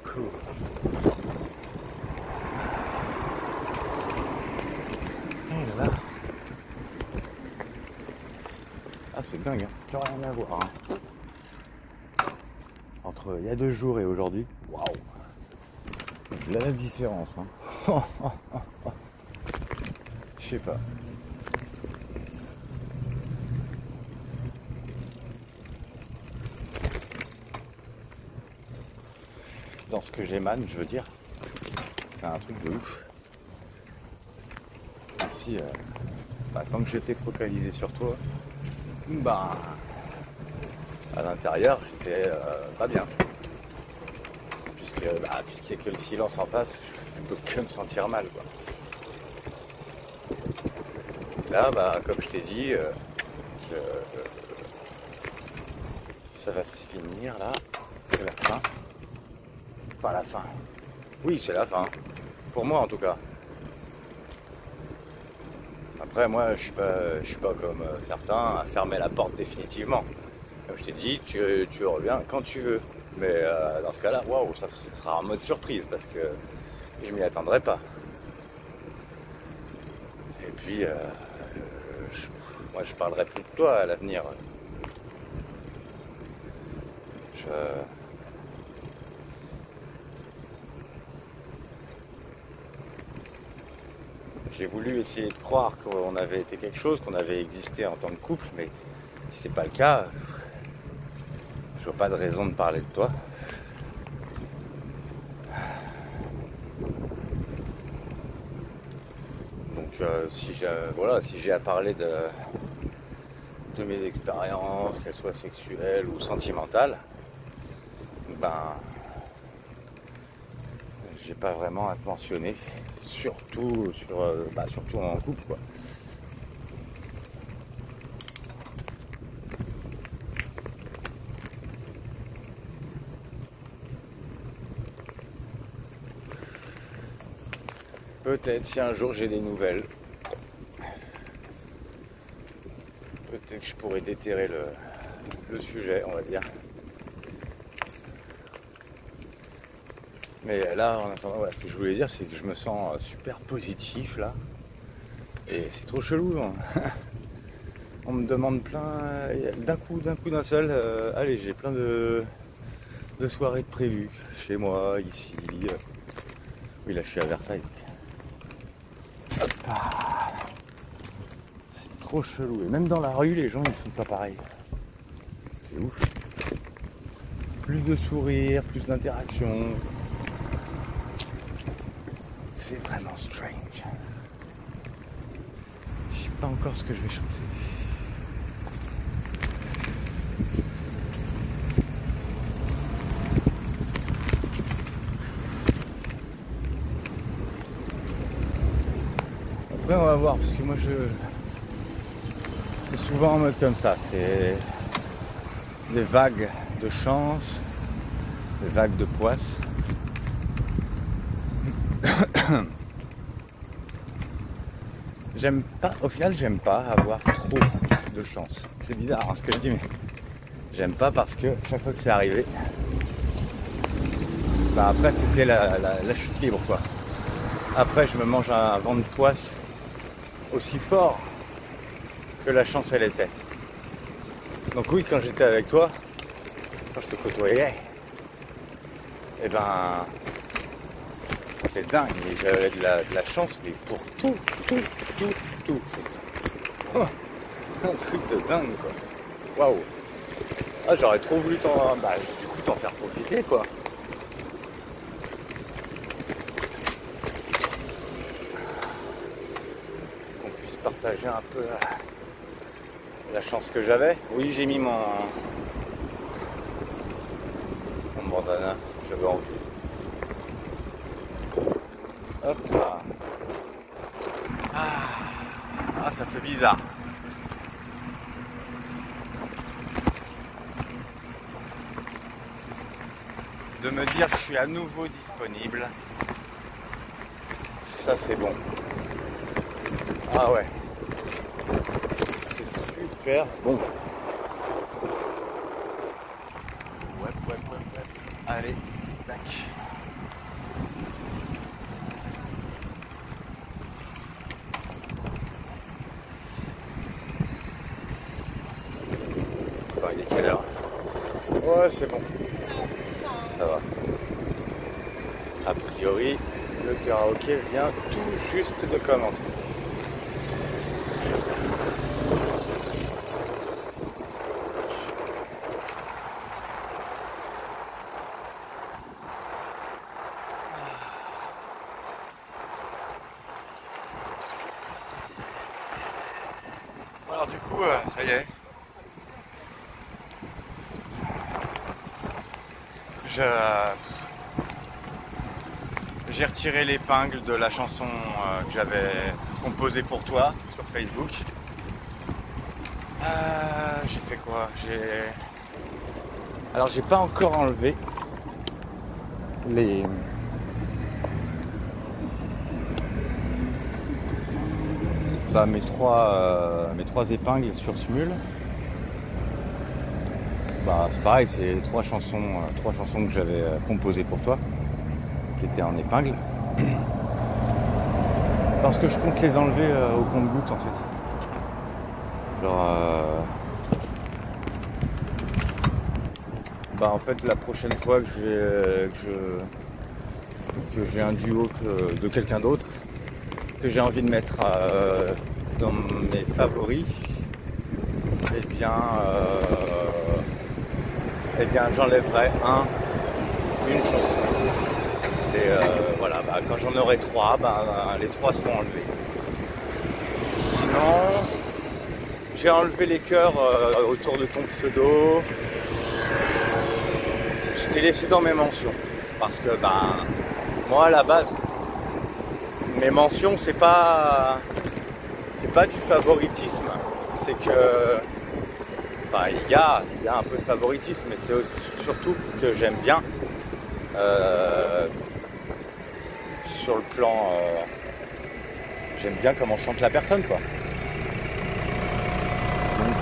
Coucou. Et là. Ah, c'est dingue, hein. Plus rien à voir. Hein. Entre il y a 2 jours et aujourd'hui, waouh. La différence. Hein. Je sais pas. Dans ce que j'émane, je veux dire, c'est un truc de ouf. Si, tant que j'étais focalisé sur toi, bah, à l'intérieur, j'étais pas bien. Puisqu'il n'y a que le silence en face, je peux que me sentir mal, quoi. Là, comme je t'ai dit, ça va se finir, là. C'est la fin. Pas la fin. Oui, c'est la fin. Pour moi, en tout cas. Après, moi, je suis pas comme certains à fermer la porte définitivement. Comme je t'ai dit, tu reviens quand tu veux. Mais dans ce cas-là, waouh, ça sera en mode surprise parce que je m'y attendrai pas. Et puis, moi, je parlerai plus de toi à l'avenir. J'ai voulu essayer de croire qu'on avait été quelque chose, qu'on avait existé en tant que couple, mais si c'est pas le cas, je vois pas de raison de parler de toi. Donc si j'ai à parler de mes expériences, qu'elles soient sexuelles ou sentimentales, j'ai pas vraiment à te mentionner, surtout en couple, quoi. Peut-être si un jour j'ai des nouvelles, peut-être que je pourrais déterrer le sujet, on va dire. Mais là, en attendant, voilà, ce que je voulais dire, c'est que je me sens super positif là. Et c'est trop chelou. Hein. On me demande plein, d'un seul. Allez, j'ai plein de soirées de prévues chez moi, ici. Oui, là, je suis à Versailles. Hop. C'est trop chelou. Et même dans la rue, les gens, ils sont pas pareils. C'est ouf. Plus de sourires, plus d'interactions. C'est vraiment strange. Je sais pas encore ce que je vais chanter. Après on va voir parce que moi c'est souvent en mode comme ça, c'est des vagues de chance, des vagues de poisse. Au final, j'aime pas avoir trop de chance. C'est bizarre hein, ce que je dis, mais j'aime pas parce que chaque fois que c'est arrivé, après c'était la chute libre, quoi. Après, je me mange un vent de poisse aussi fort que la chance elle était. Donc oui, quand j'étais avec toi, quand je te côtoyais, c'est dingue, j'avais de la chance, mais pour tout. Oh, un truc de dingue, quoi. Waouh. Ah, j'aurais trop voulu t'en faire profiter, quoi. Qu'on puisse partager un peu la chance que j'avais. Oui, j'ai mis mon bandana, j'avais envie. Hop là. Ah, ça fait bizarre. De me dire que je suis à nouveau disponible. Ça c'est bon. Ah ouais. C'est super bon. Ouais. Allez, Tac. Attends, il est quelle heure? Ouais, c'est bon. Ça va. A priori, le karaoké vient tout juste de commencer. Alors du coup, ça y est. J'ai retiré l'épingle de la chanson que j'avais composée pour toi sur Facebook. J'ai fait quoi? Alors j'ai pas encore enlevé mes trois épingles sur Smule. C'est pareil, c'est trois chansons que j'avais composées pour toi, qui étaient en épingle. Parce que je compte les enlever au compte-gouttes en fait. Alors en fait la prochaine fois que j'ai un duo de quelqu'un d'autre que j'ai envie de mettre dans mes favoris, eh bien j'enlèverai une chanson. Et voilà, quand j'en aurai trois, les trois seront enlevés. Sinon, j'ai enlevé les cœurs autour de ton pseudo. Je t'ai laissé dans mes mentions. Parce que moi à la base, mes mentions c'est pas du favoritisme. C'est que il y a un peu de favoritisme, mais c'est aussi, surtout que j'aime bien sur le plan j'aime bien comment chante la personne quoi. Donc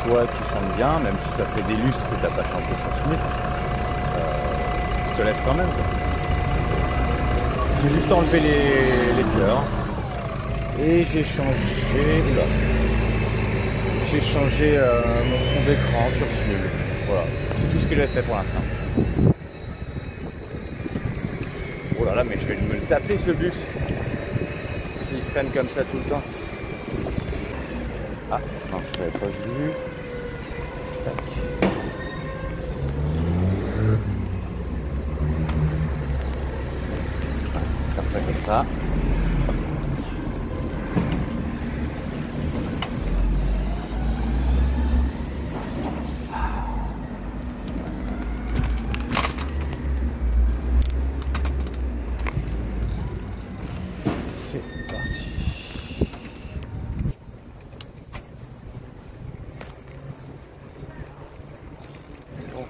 toi tu chantes bien, même si ça fait des lustres que t'as pas chanté sur Smule, je te laisse quand même quoi. J'ai juste enlevé les fleurs et j'ai changé mon fond d'écran sur Smule. Voilà, c'est tout ce que j'ai fait pour l'instant. Oh là là, mais je vais me le taper ce bus. S'il freine comme ça tout le temps. Ah, mince, je l'avais pas vu. Tac. Faire ça comme ça. C'est parti. Bon.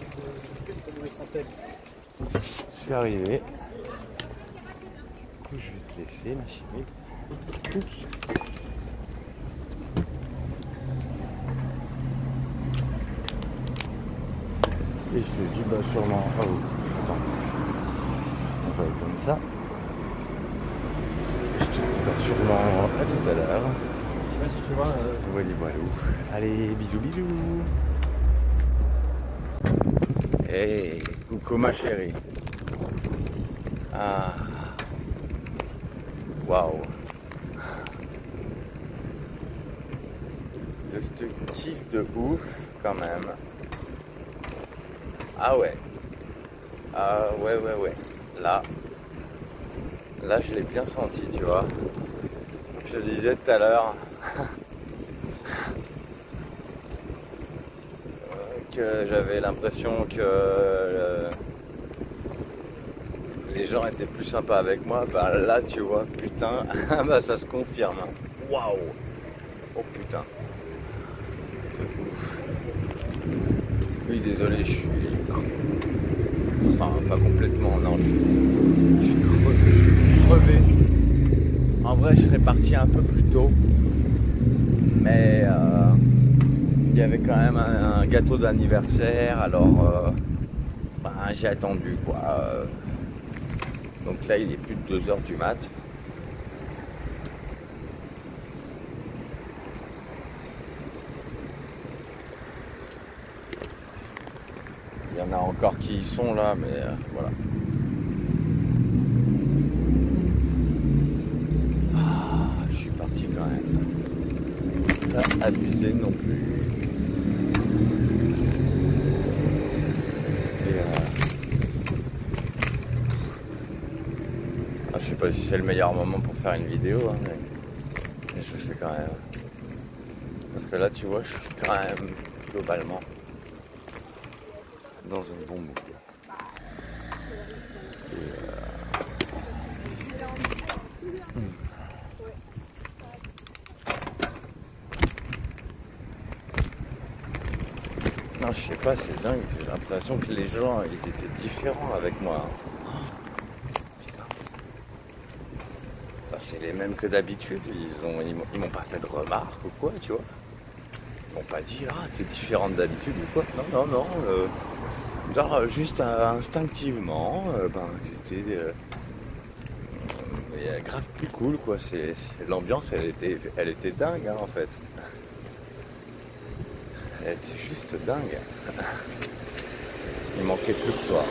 Je suis arrivé. Du coup, je vais te laisser, ma chérie. Et je te dis, sûrement. Oh, attends. On va être comme ça. Je te dis, sûrement à tout à l'heure. Je sais pas si tu vois. Voilà. Allez, bisous, bisous. Hey, coucou ma chérie. Ah. Waouh. Je te kiffe de ouf quand même. Ah ouais. Ah ouais. Là je l'ai bien senti, tu vois. Je te disais tout à l'heure que j'avais l'impression que les gens étaient plus sympas avec moi. Là tu vois, putain, ça se confirme. Waouh. Oh putain. C'est ouf. Oui, désolé, je suis... Enfin, pas complètement, non, je suis crevé. En vrai, je serais parti un peu plus tôt. Mais il y avait quand même un gâteau d'anniversaire, alors j'ai attendu quoi. Donc là il est plus de 2 heures du mat. Il y en a encore qui y sont là, mais voilà. Je suis parti quand même. Pas abusé non plus. Et, je sais pas si c'est le meilleur moment pour faire une vidéo, hein, mais je le fais quand même. Parce que là, tu vois, je suis quand même globalement dans un bon mood. Non, je sais pas, c'est dingue. J'ai l'impression que les gens, ils étaient différents avec moi. Putain. Enfin, c'est les mêmes que d'habitude. Ils m'ont pas fait de remarques ou quoi, tu vois. Ils m'ont pas dit, ah, t'es différente d'habitude ou quoi. Non, non, non. Genre, juste instinctivement, c'était grave plus cool, quoi. L'ambiance, elle était dingue, hein, en fait. Elle était juste dingue. Il manquait plus que toi.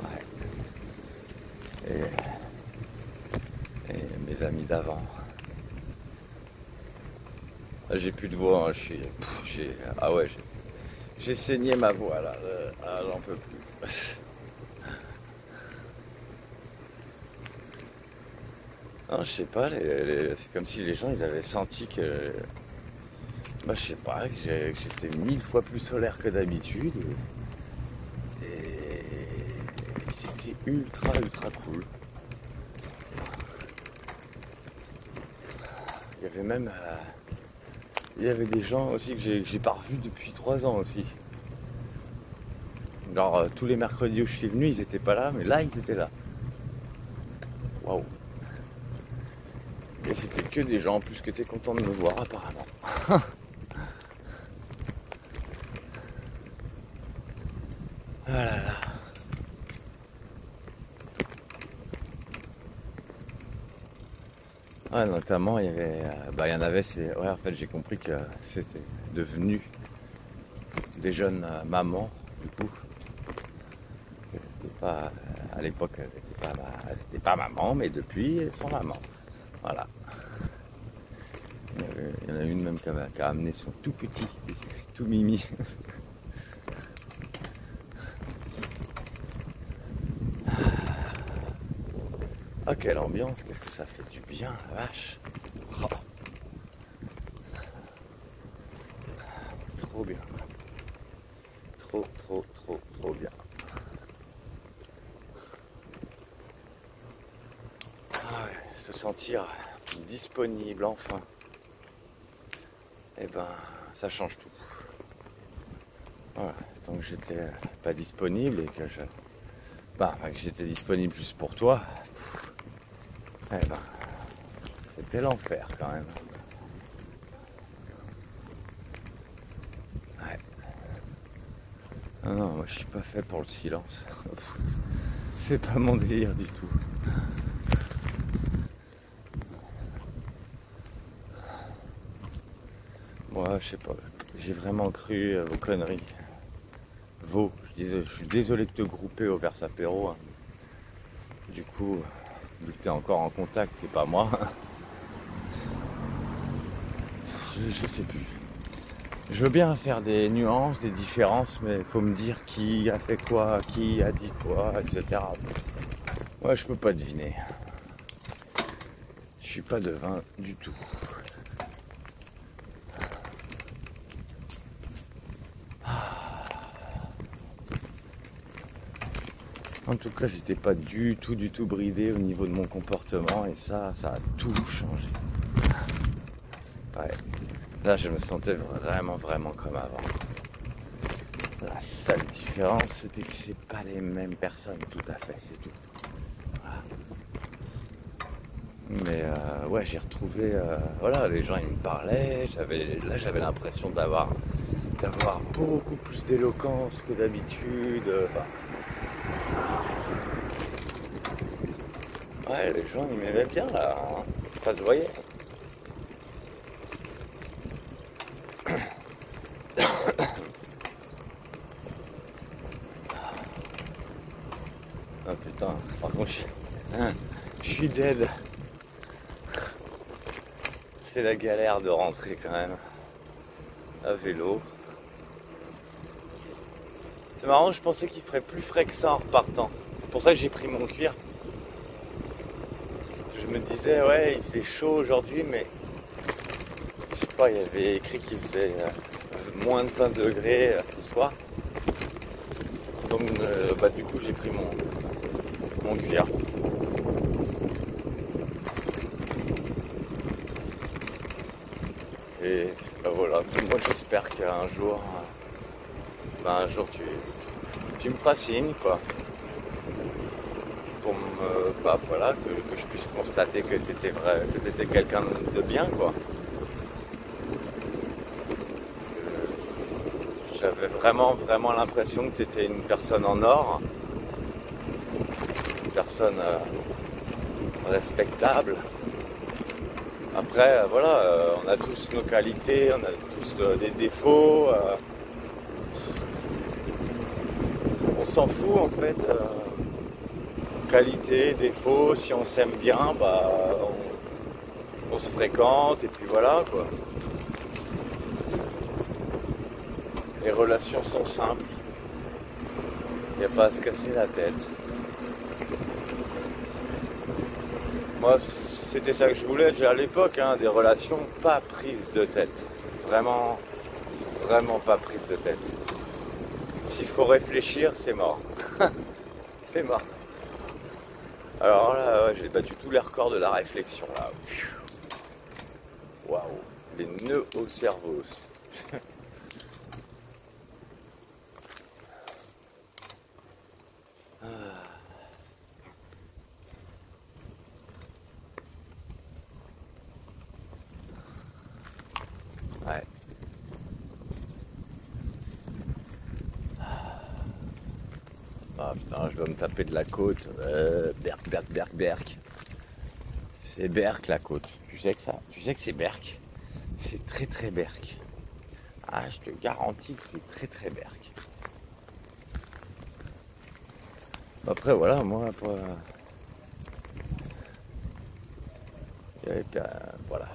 Ouais. Et mes amis d'avant. J'ai plus de voix, hein. Ah ouais, j'ai saigné ma voix là. J'en peux plus. Non, je sais pas, c'est comme si les gens ils avaient senti que. Moi, je sais pas, que j'étais 1000 fois plus solaire que d'habitude. Et c'était ultra cool. Il y avait même. Il y avait des gens aussi que j'ai pas revus depuis 3 ans aussi. Genre tous les mercredis où je suis venu, ils étaient pas là, mais là ils étaient là. Waouh. Et c'était que des gens en plus que t'es content de me voir apparemment. Ah là là. Ouais, notamment il y avait. Il y en avait, ouais, en fait j'ai compris que c'était devenu des jeunes mamans du coup. C'était pas. À l'époque c'était pas maman, mais depuis elles sont mamans. Voilà. Il y en a une même qui a amené son tout petit, tout mimi. Ah, quelle ambiance, qu'est-ce que ça fait du bien, la vache. Oh. Trop bien. Trop bien. Ah ouais, se sentir disponible enfin. Eh ben, ça change tout. Voilà, tant que j'étais pas disponible et que que j'étais disponible juste pour toi, eh ben, c'était l'enfer quand même. Ouais. Non, moi je suis pas fait pour le silence. C'est pas mon délire du tout. Moi, je sais pas, j'ai vraiment cru aux conneries. Je suis désolé de te grouper au Versapéro. Hein. Du coup, vu que tu es encore en contact et pas moi, je sais plus. Je veux bien faire des nuances, des différences, mais il faut me dire qui a fait quoi, qui a dit quoi, etc. Ouais, je peux pas deviner. Je suis pas devin du tout. En tout cas, j'étais pas du tout bridé au niveau de mon comportement et ça a tout changé. Ouais. Là, je me sentais vraiment comme avant. La seule différence, c'était que c'est pas les mêmes personnes, tout à fait, c'est tout. Voilà. Mais ouais, j'ai retrouvé, voilà, les gens ils me parlaient, j'avais l'impression d'avoir beaucoup plus d'éloquence que d'habitude. Enfin, ouais, les gens ils m'aimaient bien là, hein. Ça se voyait. Ah putain, par contre je suis dead. C'est la galère de rentrer quand même à vélo. C'est marrant, je pensais qu'il ferait plus frais que ça en repartant. C'est pour ça que j'ai pris mon cuir. Je me disais, ouais, il faisait chaud aujourd'hui, mais je sais pas, il y avait écrit qu'il faisait moins de 20 degrés ce soir. Donc, bah, du coup, j'ai pris mon cuir. Et bah, voilà, moi j'espère qu'un jour, un jour tu me feras signe, quoi. Pour me, bah voilà, que je puisse constater que t'étais quelqu'un de bien, quoi. J'avais vraiment l'impression que t'étais une personne en or, une personne respectable. Après, voilà, on a tous nos qualités, on a tous des défauts. On s'en fout en fait. Qualité, défaut, si on s'aime bien, bah, on se fréquente et puis voilà quoi. Les relations sont simples. Il n'y a pas à se casser la tête. Moi, c'était ça que je voulais déjà à l'époque, hein, des relations pas prises de tête. Vraiment pas prises de tête. S'il faut réfléchir, c'est mort. C'est mort. Alors là, ouais, j'ai battu tous les records de la réflexion là. Waouh, les nœuds au cerveau. Ouais. Ah putain, je dois me taper de la côte. Berck. C'est Berck la côte. Tu sais que ça, tu sais que c'est Berck. C'est très Berck. Ah, je te garantis que c'est très Berck. Après voilà, moi pour, voilà.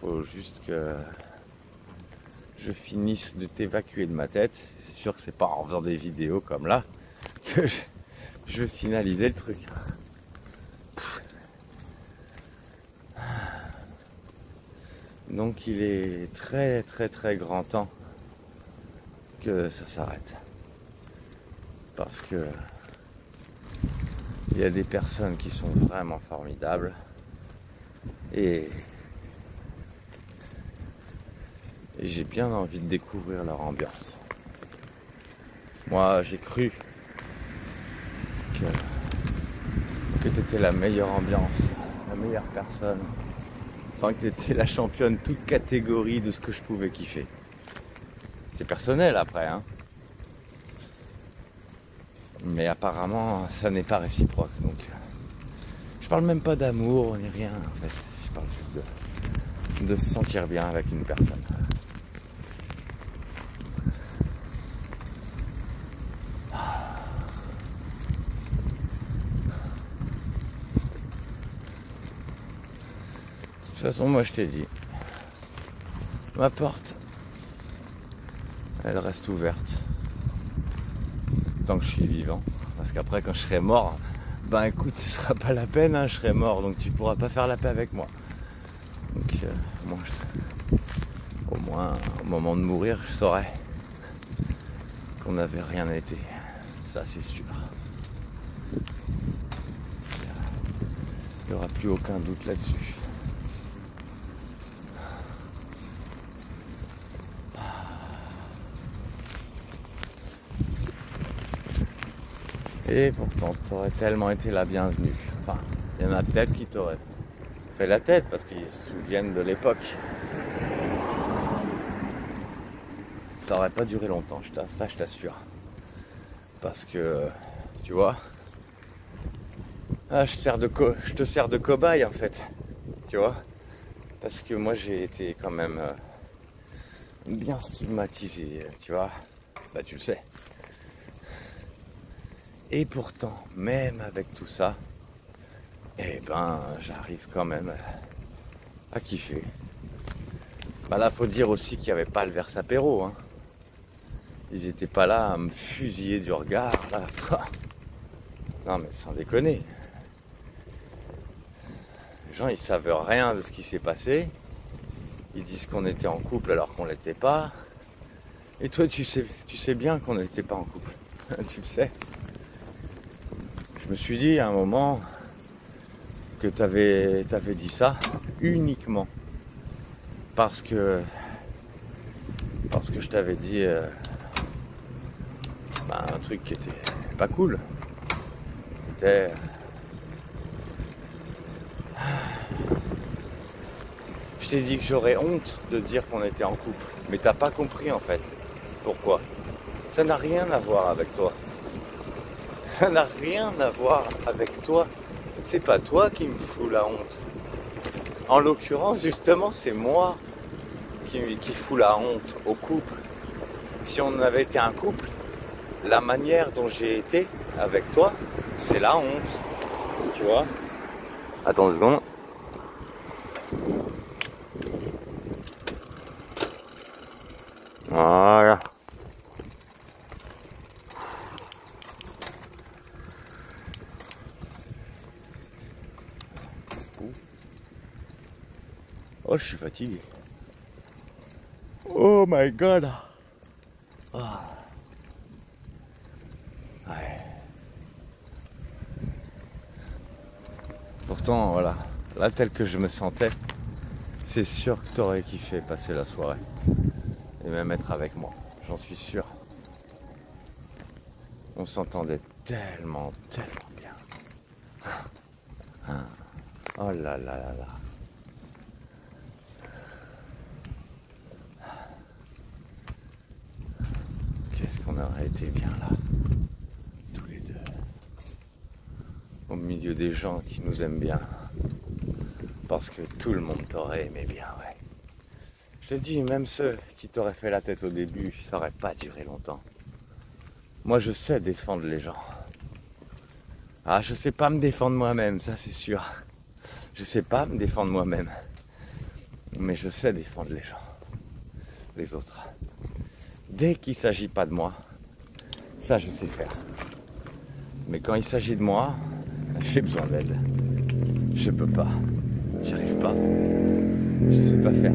Faut juste que je finisse de t'évacuer de ma tête. C'est sûr que c'est pas en faisant des vidéos comme là que je vais finaliser le truc. Donc il est très grand temps que ça s'arrête. Parce que il y a des personnes qui sont vraiment formidables et j'ai bien envie de découvrir leur ambiance. Moi j'ai cru que tu étais la meilleure ambiance, la meilleure personne. Enfin que tu étais la championne toute catégorie de ce que je pouvais kiffer. C'est personnel après, hein. Mais apparemment ça n'est pas réciproque. Donc je parle même pas d'amour ni rien. En fait, je parle juste de se sentir bien avec une personne. De toute façon, moi je t'ai dit, ma porte, elle reste ouverte tant que je suis vivant. Parce qu'après, quand je serai mort, ben écoute, ce sera pas la peine, hein, je serai mort, donc tu pourras pas faire la paix avec moi. Donc, au moins, au moment de mourir, je saurais qu'on n'avait rien été. Ça, c'est sûr. Il n'y aura plus aucun doute là-dessus. Et Et pourtant, t'aurais tellement été la bienvenue. Enfin, il y en a peut-être qui t'auraient fait la tête parce qu'ils se souviennent de l'époque. Ça aurait pas duré longtemps, ça je t'assure. Parce que, tu vois, je te sers de cobaye en fait. Tu vois, parce que moi j'ai été quand même bien stigmatisé, tu vois. Bah tu le sais. Et pourtant, même avec tout ça, eh ben, j'arrive quand même à kiffer. Bah là, faut dire aussi qu'il n'y avait pas le Versapéro, hein. Ils étaient pas là à me fusiller du regard, là. Non mais sans déconner. Les gens, ils savent rien de ce qui s'est passé. Ils disent qu'on était en couple alors qu'on l'était pas. Et toi, tu sais bien qu'on n'était pas en couple. Tu le sais. Je me suis dit à un moment que t'avais dit ça uniquement parce que je t'avais dit un truc qui était pas cool. C'était je t'ai dit que j'aurais honte de dire qu'on était en couple, mais t'as pas compris en fait. Pourquoi? Ça n'a rien à voir avec toi. Ça n'a rien à voir avec toi. C'est pas toi qui me fous la honte. En l'occurrence, justement, c'est moi qui fout la honte au couple. Si on avait été un couple, la manière dont j'ai été avec toi, c'est la honte. Tu vois? Attends 2 secondes. Voilà. Oh, je suis fatigué. Oh my god. Oh. Ouais. Pourtant, voilà. Là, tel que je me sentais, c'est sûr que t'aurais kiffé passer la soirée. Et même être avec moi. J'en suis sûr. On s'entendait tellement bien. Oh là là là là. Qu'est-ce qu'on aurait été bien là, tous les deux, au milieu des gens qui nous aiment bien, parce que tout le monde t'aurait aimé bien, ouais. Je te dis, même ceux qui t'auraient fait la tête au début, ça aurait pas duré longtemps. Moi, je sais défendre les gens. Ah, je sais pas me défendre moi-même, ça c'est sûr. Je sais pas me défendre moi-même, mais je sais défendre les gens, les autres. Dès qu'il ne s'agit pas de moi, ça je sais faire. Mais quand il s'agit de moi, j'ai besoin d'aide. Je peux pas. J'y arrive pas. Je sais pas faire.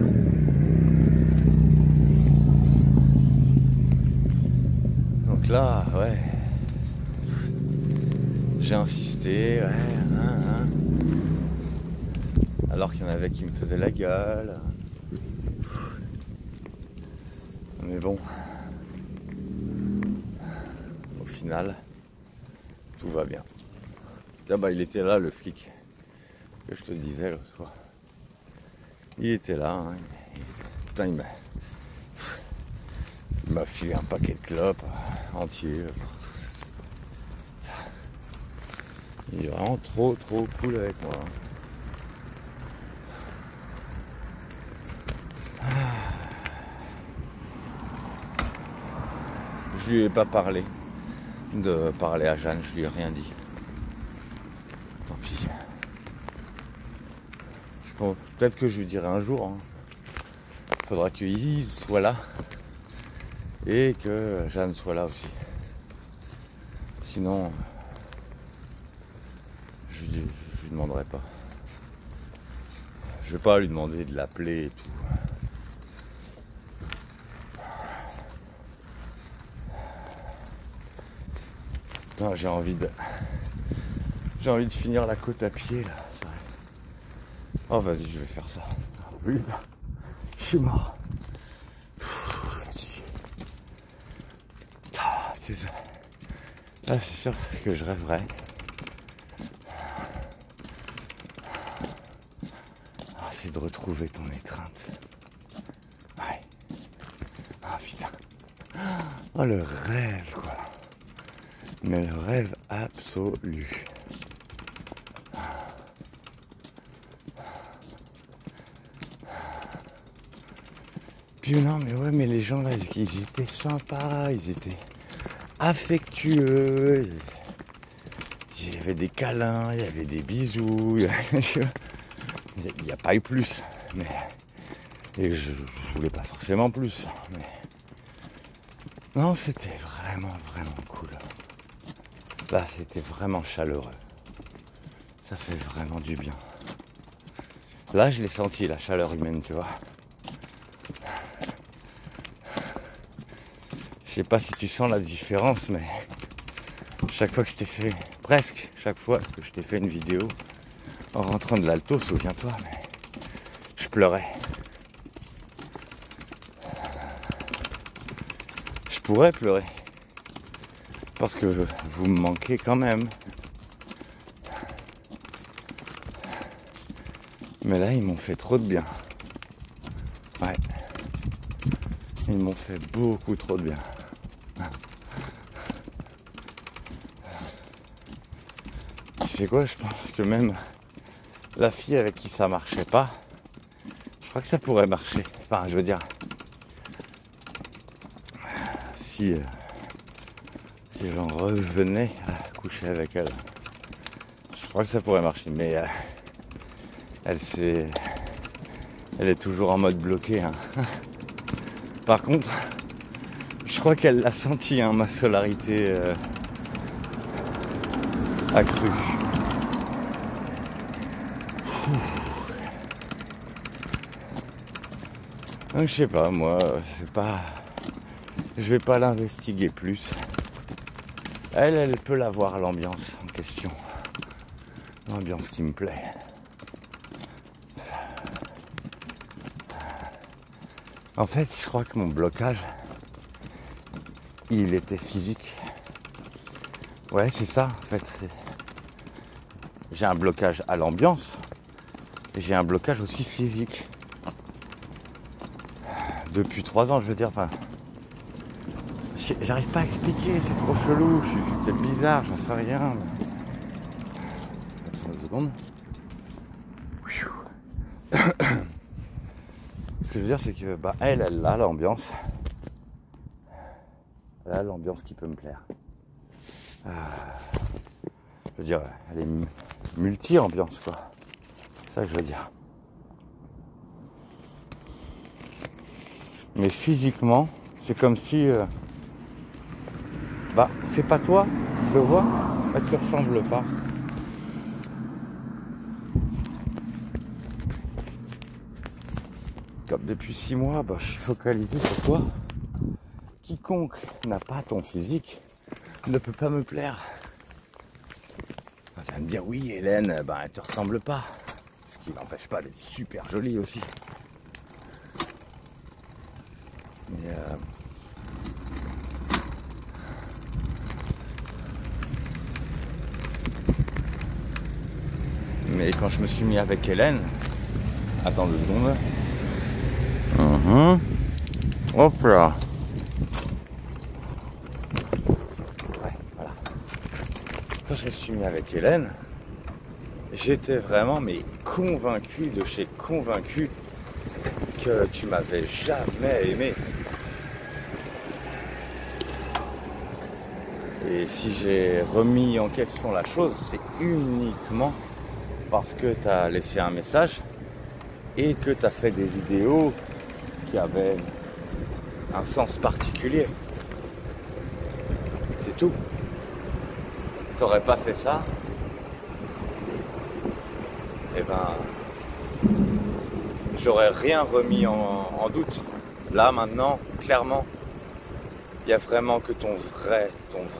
Donc là, ouais. J'ai insisté, ouais, alors qu'il y en avait qui me faisaient la gueule. Mais bon. Au final, tout va bien. Ah bah il était là le flic que je te disais l'autre fois. Il était là, hein. Putain il m'a filé un paquet de clopes entier. Il est vraiment trop cool avec moi. Je lui ai pas parlé de parler à Jeanne, je lui ai rien dit. Tant pis. Peut-être que je lui dirai un jour. Hein. Faudra qu'il soit là et que Jeanne soit là aussi. Sinon, je lui demanderai pas. Je vais pas lui demander de l'appeler et tout. Putain, j'ai envie de finir la côte à pied là. Oh vas-y, je vais faire ça. Oui, je suis mort. Vas-y. C'est ça. Là, c'est sûr que je rêverais. Ah, c'est de retrouver ton étreinte. Ouais. Ah putain. Oh, le rêve, quoi. Mais le rêve absolu. Puis non, mais ouais, mais les gens là, ils étaient sympas, ils étaient affectueux. Il y avait des câlins, il y avait des bisous. Il n'y a pas eu plus. Mais et je voulais pas forcément plus. Mais non, c'était vraiment, vraiment cool. Là, c'était vraiment chaleureux. Ça fait vraiment du bien. Là, je l'ai senti, la chaleur humaine, tu vois. Je sais pas si tu sens la différence, mais chaque fois que je t'ai fait, presque chaque fois que je t'ai fait une vidéo en rentrant de l'alto, souviens-toi, mais je pleurais. Je pourrais pleurer. Parce que vous me manquez quand même. Mais là, ils m'ont fait trop de bien. Ouais. Ils m'ont fait beaucoup trop de bien. Tu sais quoi, je pense que même la fille avec qui ça marchait pas, je crois que ça pourrait marcher. Enfin, je veux dire, si j'en revenais à coucher avec elle, je crois que ça pourrait marcher. Mais elle est toujours en mode bloqué. Hein. Par contre, je crois qu'elle l'a senti, hein, ma solarité accrue. Donc, je sais pas, moi, je vais pas l'investiguer plus. Elle peut l'avoir, l'ambiance en question. L'ambiance qui me plaît. En fait, je crois que mon blocage, il était physique. Ouais, c'est ça, en fait. J'ai un blocage à l'ambiance et j'ai un blocage aussi physique. Depuis 3 ans, je veux dire, enfin... J'arrive pas à expliquer, c'est trop chelou, je suis peut-être bizarre, j'en sais rien. Mais... Attends 2 secondes. Ce que je veux dire, c'est que elle a l'ambiance. Elle a l'ambiance qui peut me plaire. Je veux dire, elle est multi-ambiance, quoi. C'est ça que je veux dire. Mais physiquement, c'est comme si... c'est pas toi, je le vois, elle te ressemble pas. Comme depuis 6 mois, je suis focalisé sur toi. Quiconque n'a pas ton physique ne peut pas me plaire. Tu vas me dire, oui, Hélène, elle te ressemble pas. Ce qui n'empêche pas d'être super jolie aussi. Mais quand je me suis mis avec Hélène, attends 2 secondes. Hop là. Ouais, voilà. Quand je me suis mis avec Hélène, j'étais vraiment convaincu de chez convaincu que tu m'avais jamais aimé. Et si j'ai remis en question la chose, c'est uniquement parce que tu as laissé un message et que tu as fait des vidéos qui avaient un sens particulier. C'est tout. T'aurais pas fait ça, j'aurais rien remis en doute. Là maintenant, clairement, il n'y a vraiment que ton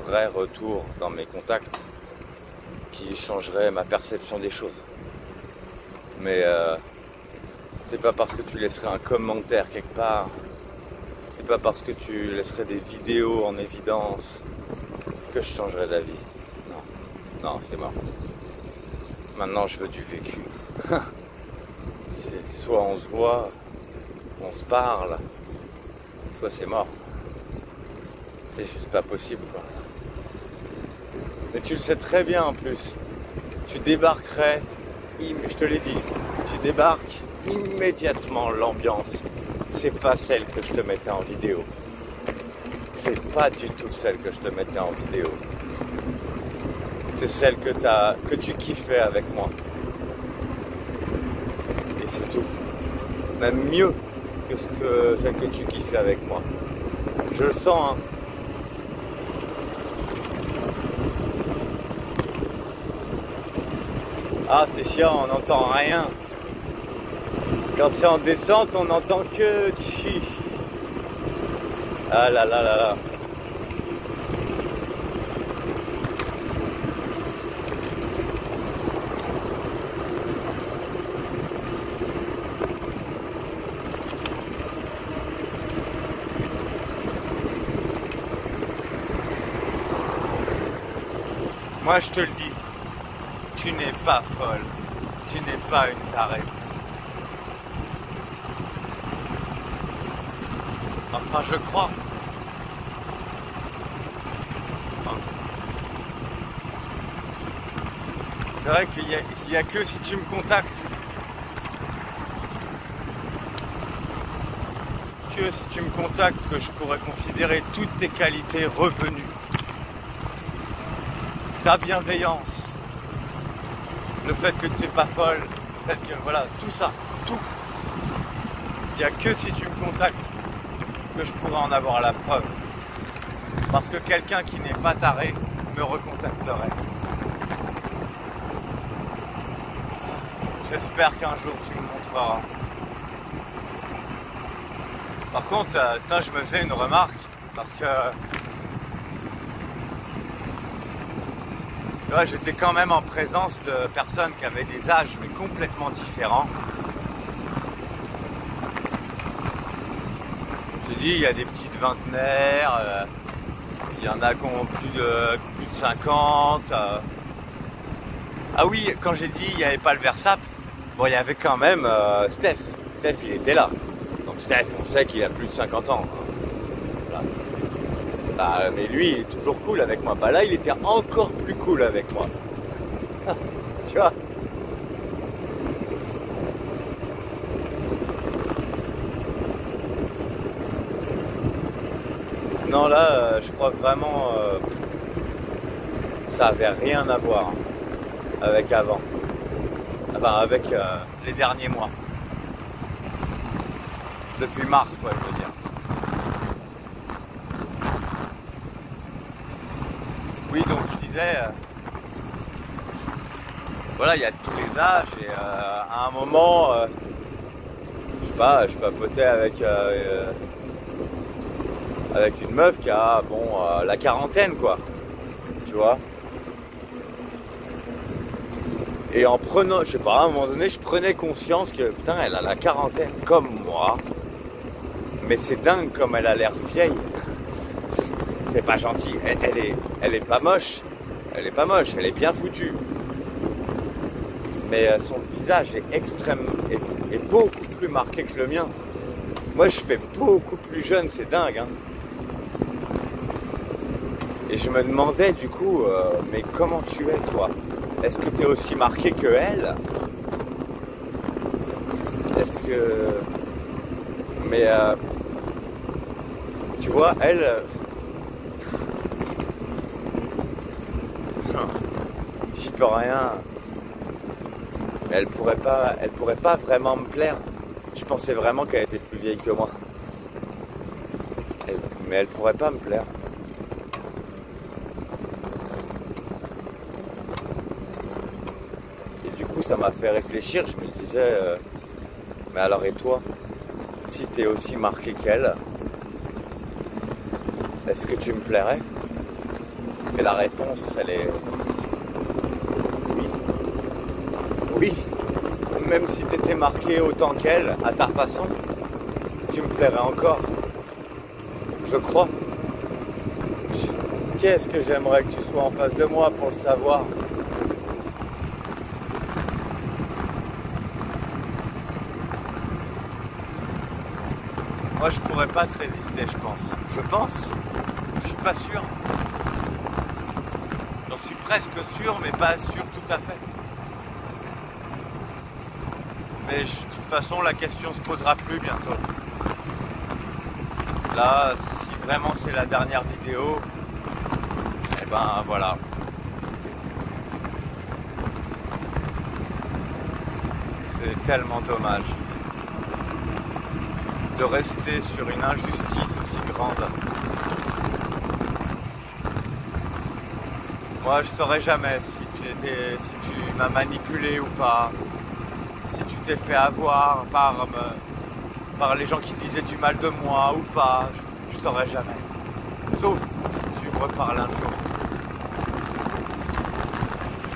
vrai retour dans mes contacts qui changerait ma perception des choses. Mais c'est pas parce que tu laisserais un commentaire quelque part, c'est pas parce que tu laisserais des vidéos en évidence que je changerai d'avis. Non, c'est mort. Maintenant, je veux du vécu. Soit on se voit, on se parle, soit c'est mort. C'est juste pas possible, quoi. Mais tu le sais très bien en plus. Tu débarquerais, je te l'ai dit, tu débarques immédiatement, l'ambiance. C'est pas celle que je te mettais en vidéo. C'est pas du tout celle que je te mettais en vidéo. C'est celle que tu kiffais avec moi. Et c'est tout. Même mieux que celle que tu kiffais avec moi. Je le sens, hein. Ah, c'est chiant, on n'entend rien. Quand c'est en descente, on n'entend que chi. Ah là là là là. Moi, je te le dis, tu n'es pas folle, tu n'es pas une tarée. Enfin, je crois. C'est vrai qu'il y a que si tu me contactes. Que si tu me contactes que je pourrais considérer toutes tes qualités revenues. Ta bienveillance. Le fait que tu n'es pas folle. Le fait que, voilà, tout ça. Tout. Il n'y a que si tu me contactes que je pourrais en avoir la preuve. Parce que quelqu'un qui n'est pas taré me recontacterait. J'espère qu'un jour tu me montreras. Par contre, je me faisais une remarque parce que tu vois, j'étais quand même en présence de personnes qui avaient des âges mais complètement différents. Je te dis, il y a des petites vingtenaires, il y en a qui ont plus de 50. Ah oui, quand j'ai dit il n'y avait pas le Versap, bon, il y avait quand même Steph. Steph, il était là. Donc Steph, on sait qu'il a plus de 50 ans. Voilà. Bah, mais lui, il est toujours cool avec moi. Bah là, il était encore plus cool avec moi. Tu vois? Non, là, je crois vraiment ça avait rien à voir avec avant. Ah bah, avec les derniers mois. Depuis mars, quoi, je veux dire. Oui, donc je disais, voilà, il y a tous les âges et à un moment, je sais pas, je papotais avec une meuf qui a, bon, la quarantaine, quoi, tu vois. Et en prenant, je sais pas, à un moment donné, je prenais conscience que, putain, elle a la quarantaine comme moi. Mais c'est dingue comme elle a l'air vieille. C'est pas gentil. Elle est pas moche. Elle est pas moche, elle est bien foutue. Mais son visage est est beaucoup plus marqué que le mien. Moi, je fais beaucoup plus jeune, c'est dingue, hein. Et je me demandais du coup, mais comment tu es, toi? Est-ce que tu es aussi marqué que elle? Est-ce que... Mais tu vois, elle... j'y peux rien. Mais elle pourrait pas vraiment me plaire. Je pensais vraiment qu'elle était plus vieille que moi. Mais elle pourrait pas me plaire. Et du coup, ça m'a fait réfléchir. Je me disais, mais alors et toi? Si t'es aussi marqué qu'elle, est-ce que tu me plairais? Et la réponse, elle est... oui. Oui. Même si t'étais marqué autant qu'elle, à ta façon, tu me plairais encore. Je crois. qu'est-ce que j'aimerais que tu sois en face de moi pour le savoir. Moi, je pourrais pas te résister, je pense. Je suis pas sûr. J'en suis presque sûr, mais pas sûr tout à fait. Mais de toute façon, la question se posera plus bientôt. Là, si vraiment c'est la dernière vidéo, eh ben voilà. C'est tellement dommage de rester sur une injustice aussi grande. Moi, je saurais jamais si tu m'as manipulé ou pas, si tu t'es fait avoir par les gens qui disaient du mal de moi ou pas, je saurais jamais. Sauf si tu me reparles un jour.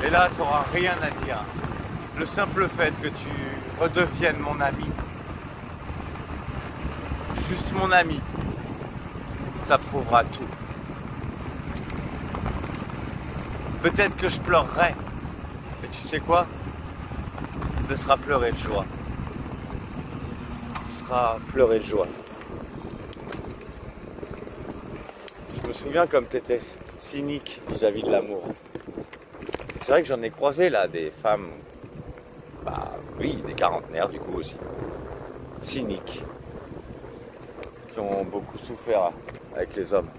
Et là, tu n'auras rien à dire. Le simple fait que tu redeviennes mon ami, juste mon ami, ça prouvera tout. Peut-être que je pleurerai, mais tu sais quoi? Ce sera pleurer de joie. Ce sera pleurer de joie. Je me souviens comme tu étais cynique vis-à-vis de l'amour. C'est vrai que j'en ai croisé là des femmes, bah oui, des quarantenaires du coup aussi, cyniques, qui ont beaucoup souffert avec les hommes.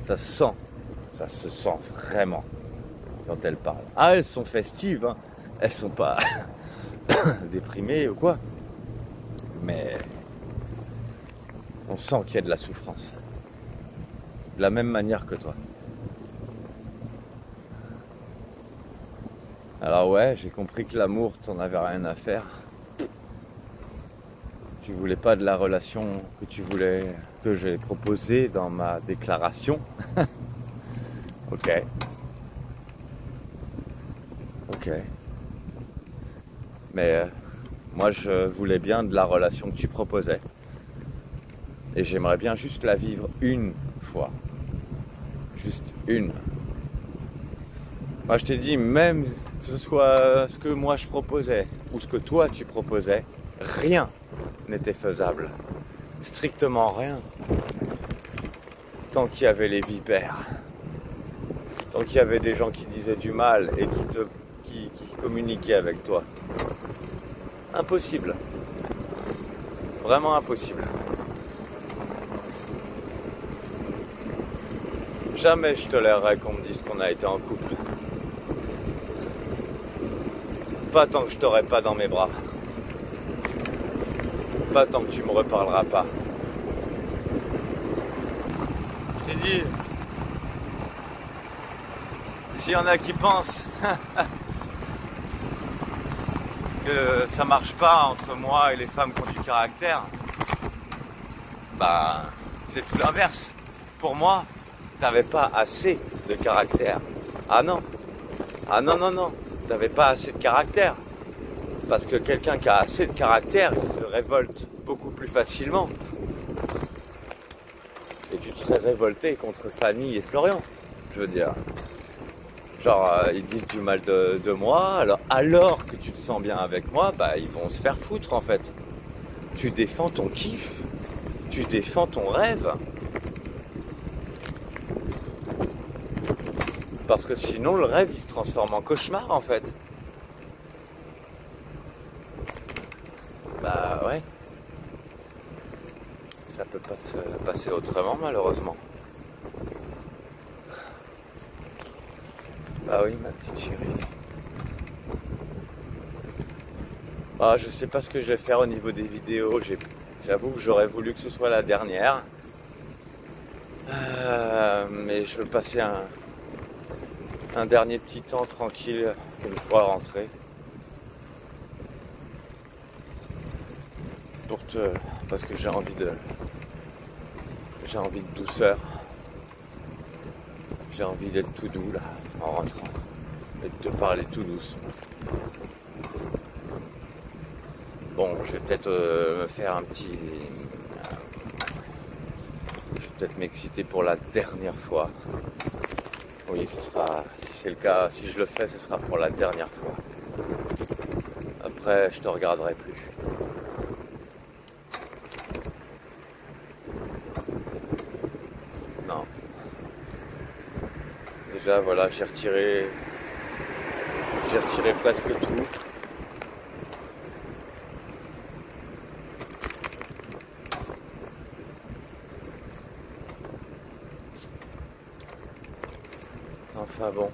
Ça se sent vraiment quand elles parlent. Ah, elles sont festives, hein. Elles sont pas déprimées ou quoi, mais on sent qu'il y a de la souffrance, de la même manière que toi. Alors ouais, j'ai compris que l'amour, t'en avais rien à faire. Tu voulais pas de la relation que tu voulais, que j'ai proposée dans ma déclaration. Ok. Mais moi, je voulais bien de la relation que tu proposais. Et j'aimerais bien juste la vivre une fois. Juste une. Moi, je t'ai dit, même que ce soit ce que moi je proposais ou ce que toi tu proposais, rien n'était faisable. Strictement rien. Tant qu'il y avait les vipères, tant qu'il y avait des gens qui disaient du mal et qui communiquaient avec toi. Impossible. Vraiment impossible. Jamais je tolérerai qu'on me dise qu'on a été en couple. Pas tant que je t'aurai pas dans mes bras. Pas tant que tu me reparleras pas. Je t'ai dit, s'il y en a qui pensent que ça marche pas entre moi et les femmes qui ont du caractère, bah c'est tout l'inverse. Pour moi, t'avais pas assez de caractère. Ah non, t'avais pas assez de caractère. Parce que quelqu'un qui a assez de caractère, il se révolte beaucoup plus facilement. Et tu te serais révolté contre Fanny et Florian, je veux dire. Genre, ils disent du mal de moi, alors que tu te sens bien avec moi, bah ils vont se faire foutre en fait. Tu défends ton kiff, tu défends ton rêve. Parce que sinon, le rêve, il se transforme en cauchemar en fait. Bah ouais. Ça peut pas se passer autrement malheureusement. Bah oui, ma petite chérie. Ah, je sais pas ce que je vais faire au niveau des vidéos. J'avoue que j'aurais voulu que ce soit la dernière. Mais je veux passer un dernier petit temps tranquille une fois rentré. Parce que j'ai envie de douceur. J'ai envie d'être tout doux là en rentrant et de te parler tout doucement. Bon, je vais peut-être me faire un petit peut-être m'exciter pour la dernière fois. Oui, ce sera, si c'est le cas, si je le fais, ce sera pour la dernière fois. Après, je te regarderai plus. Non. Déjà, voilà, j'ai retiré presque tout. Enfin bon.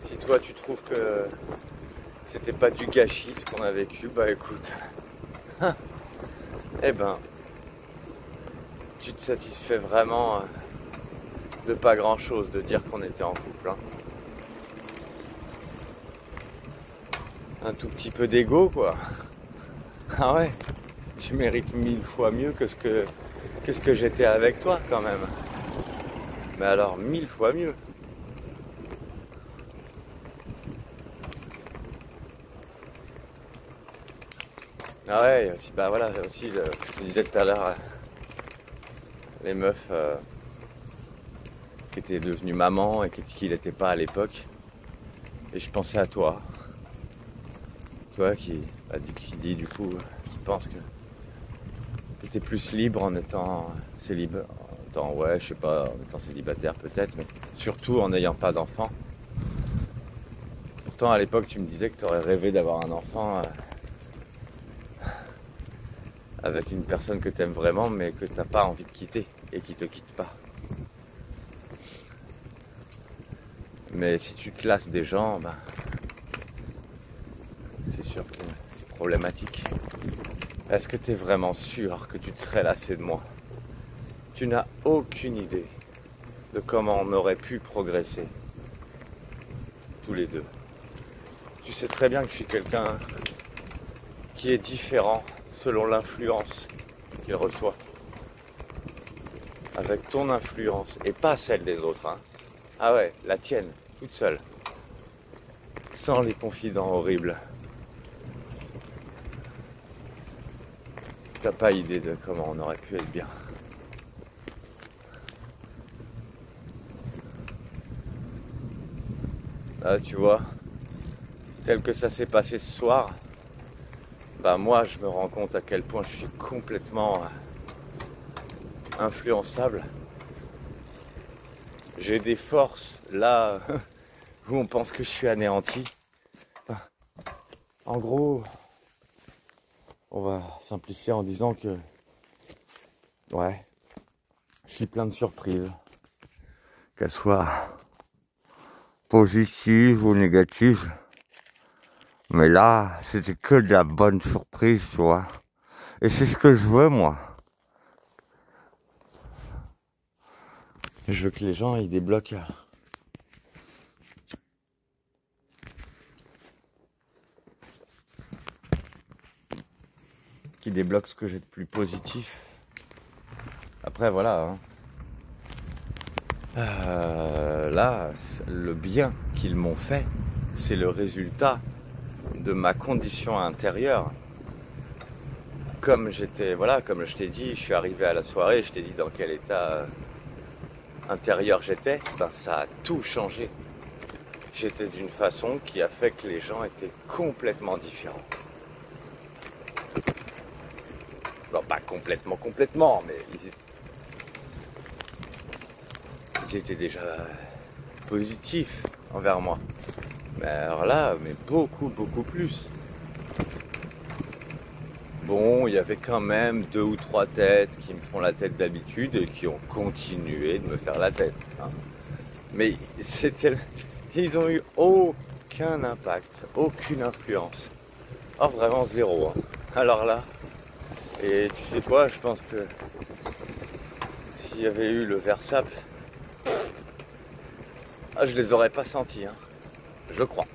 Si toi tu trouves que c'était pas du gâchis ce qu'on a vécu, bah écoute. Eh ben, tu te satisfais vraiment de pas grand chose de dire qu'on était en couple. Hein. Un tout petit peu d'ego quoi. Ah ouais, tu mérites 1000 fois mieux que ce que j'étais avec toi quand même. Mais alors 1000 fois mieux. Ah ouais, aussi, bah voilà, aussi, je te disais tout à l'heure, les meufs qui étaient devenues maman et qui n'étaient pas à l'époque. Et je pensais à toi. Toi qui dit du coup, qui pense que tu étais plus libre en étant célibataire. Ouais, je sais pas, en étant célibataire peut-être, mais surtout en n'ayant pas d'enfant. Pourtant à l'époque tu me disais que tu aurais rêvé d'avoir un enfant avec une personne que tu aimes vraiment mais que tu n'as pas envie de quitter et qui te quitte pas. Mais si tu te lasses des gens, ben, c'est sûr que c'est problématique. Est-ce que tu es vraiment sûr que tu te serais lassé de moi? Tu n'as aucune idée de comment on aurait pu progresser tous les deux. Tu sais très bien que je suis quelqu'un qui est différent selon l'influence qu'il reçoit. Avec ton influence et pas celle des autres. Hein. Ah ouais, la tienne, toute seule. Sans les confidents horribles. T'as pas idée de comment on aurait pu être bien. Là, tu vois, tel que ça s'est passé ce soir, bah moi je me rends compte à quel point je suis complètement influençable. J'ai des forces là où on pense que je suis anéanti. Enfin, en gros, on va simplifier en disant que ouais, je suis plein de surprises. Qu'elles soient positives ou négatives. Mais là, c'était que de la bonne surprise, tu vois. Et c'est ce que je veux, moi. Je veux que les gens, ils débloquent ce que j'ai de plus positif. Après, voilà. Hein. Là, le bien qu'ils m'ont fait, c'est le résultat de ma condition intérieure. Comme j'étais, voilà, comme je t'ai dit, je suis arrivé à la soirée, je t'ai dit dans quel état intérieur j'étais, ben ça a tout changé. J'étais d'une façon qui a fait que les gens étaient complètement différents. Bon, pas complètement, mais ils étaient déjà positifs envers moi. Mais alors là, mais beaucoup plus. Bon, il y avait quand même 2 ou 3 têtes qui me font la tête d'habitude et qui ont continué de me faire la tête. Hein. Mais ils ont eu aucun impact, aucune influence. Oh, vraiment zéro. Hein. Alors là, et tu sais quoi, je pense que s'il y avait eu le Versap, je les aurais pas sentis. Hein. Je crois.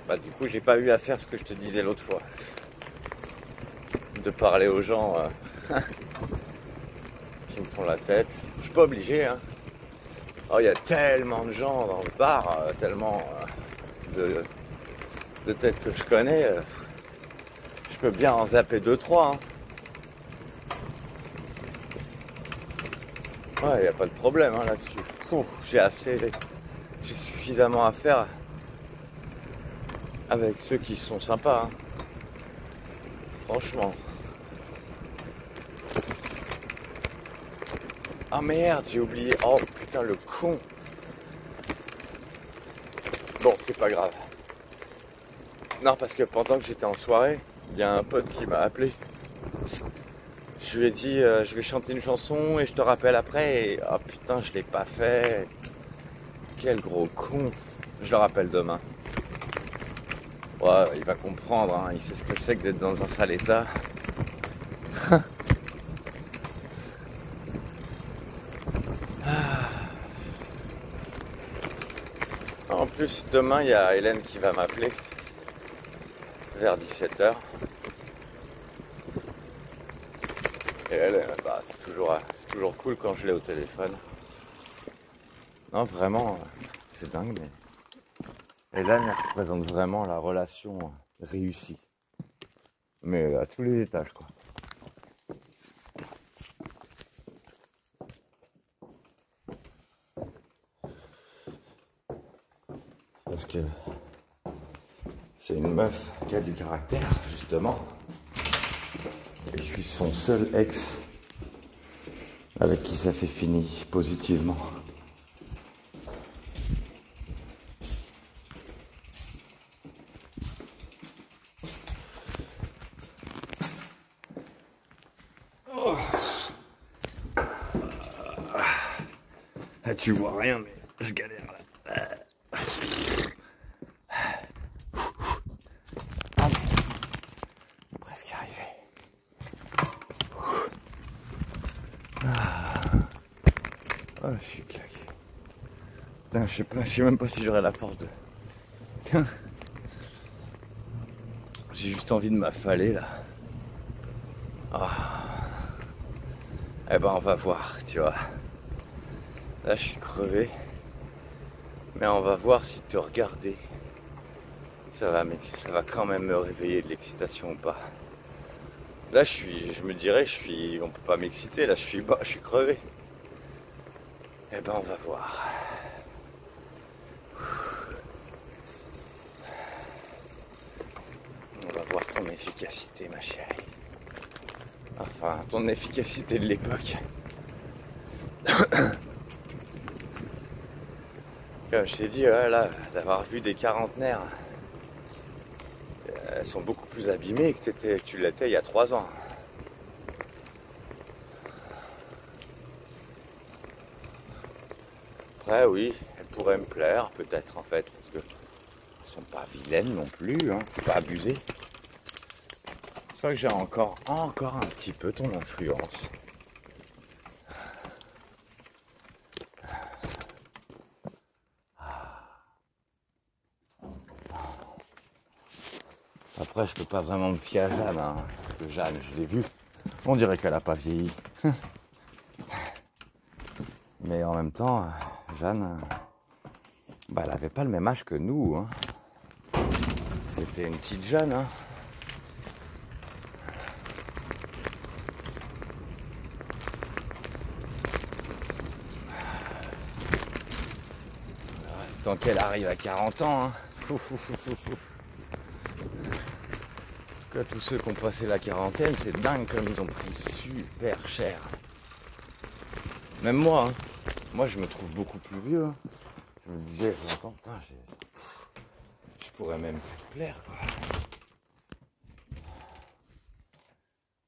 Bah du coup j'ai pas eu à faire ce que je te disais l'autre fois. De parler aux gens qui me font la tête. Je suis pas obligé, hein. Oh, il y a tellement de gens dans le bar, tellement de têtes que je connais. Je peux bien en zapper 2-3. Hein. Ouais, il n'y a pas de problème hein, là-dessus. J'ai suffisamment à faire avec ceux qui sont sympas. Hein. Franchement. Ah merde, j'ai oublié. Oh putain, le con. Bon, c'est pas grave. Non, parce que pendant que j'étais en soirée, il y a un pote qui m'a appelé. Je lui ai dit, je vais chanter une chanson et je te rappelle après. Et oh putain, je l'ai pas fait. Quel gros con. Je le rappelle demain. Ouais, il va comprendre, hein. Il sait ce que c'est que d'être dans un sale état. En plus, demain, il y a Hélène qui va m'appeler vers 17h. Et elle, bah, c'est toujours cool quand je l'ai au téléphone. Non, vraiment, c'est dingue, mais Hélène, elle représente vraiment la relation réussie. Mais à tous les étages, quoi. Parce que c'est une meuf qui a du caractère, justement. Et je suis son seul ex avec qui ça s'est fini positivement. Oh. Ah, tu vois rien, mais je galère là. Presque arrivé. Oh, je suis claqué. Putain, je sais même pas si j'aurai la force de... J'ai juste envie de m'affaler là. Ah. Eh ben on va voir, tu vois. Là je suis crevé. Mais on va voir si te regarder, ça va quand même me réveiller de l'excitation ou pas. Là je me dirais, on peut pas m'exciter, là je suis crevé. Eh ben on va voir. On va voir ton efficacité, ma chérie. Enfin, ton efficacité de l'époque. Comme je t'ai dit, ouais, là, d'avoir vu des quarantenaires, elles sont beaucoup plus abîmées que tu l'étais il y a 3 ans. Après, oui, elles pourraient me plaire, peut-être, en fait, parce que elles sont pas vilaines non plus, hein, faut pas abuser. Je crois que j'ai encore un petit peu ton influence. Après, je peux pas vraiment me fier à Jeanne, hein, parce que Jeanne, je l'ai vue, on dirait qu'elle a pas vieilli. Mais en même temps, Jeanne, bah, elle avait pas le même âge que nous. Hein. C'était une petite Jeanne. Hein. Tant qu'elle arrive à 40 ans, hein. Que tous ceux qui ont passé la quarantaine, c'est dingue comme ils ont pris super cher. Même moi, hein. Moi je me trouve beaucoup plus vieux. Hein. Je me disais, attends, putain, je pourrais même plus te plaire, quoi.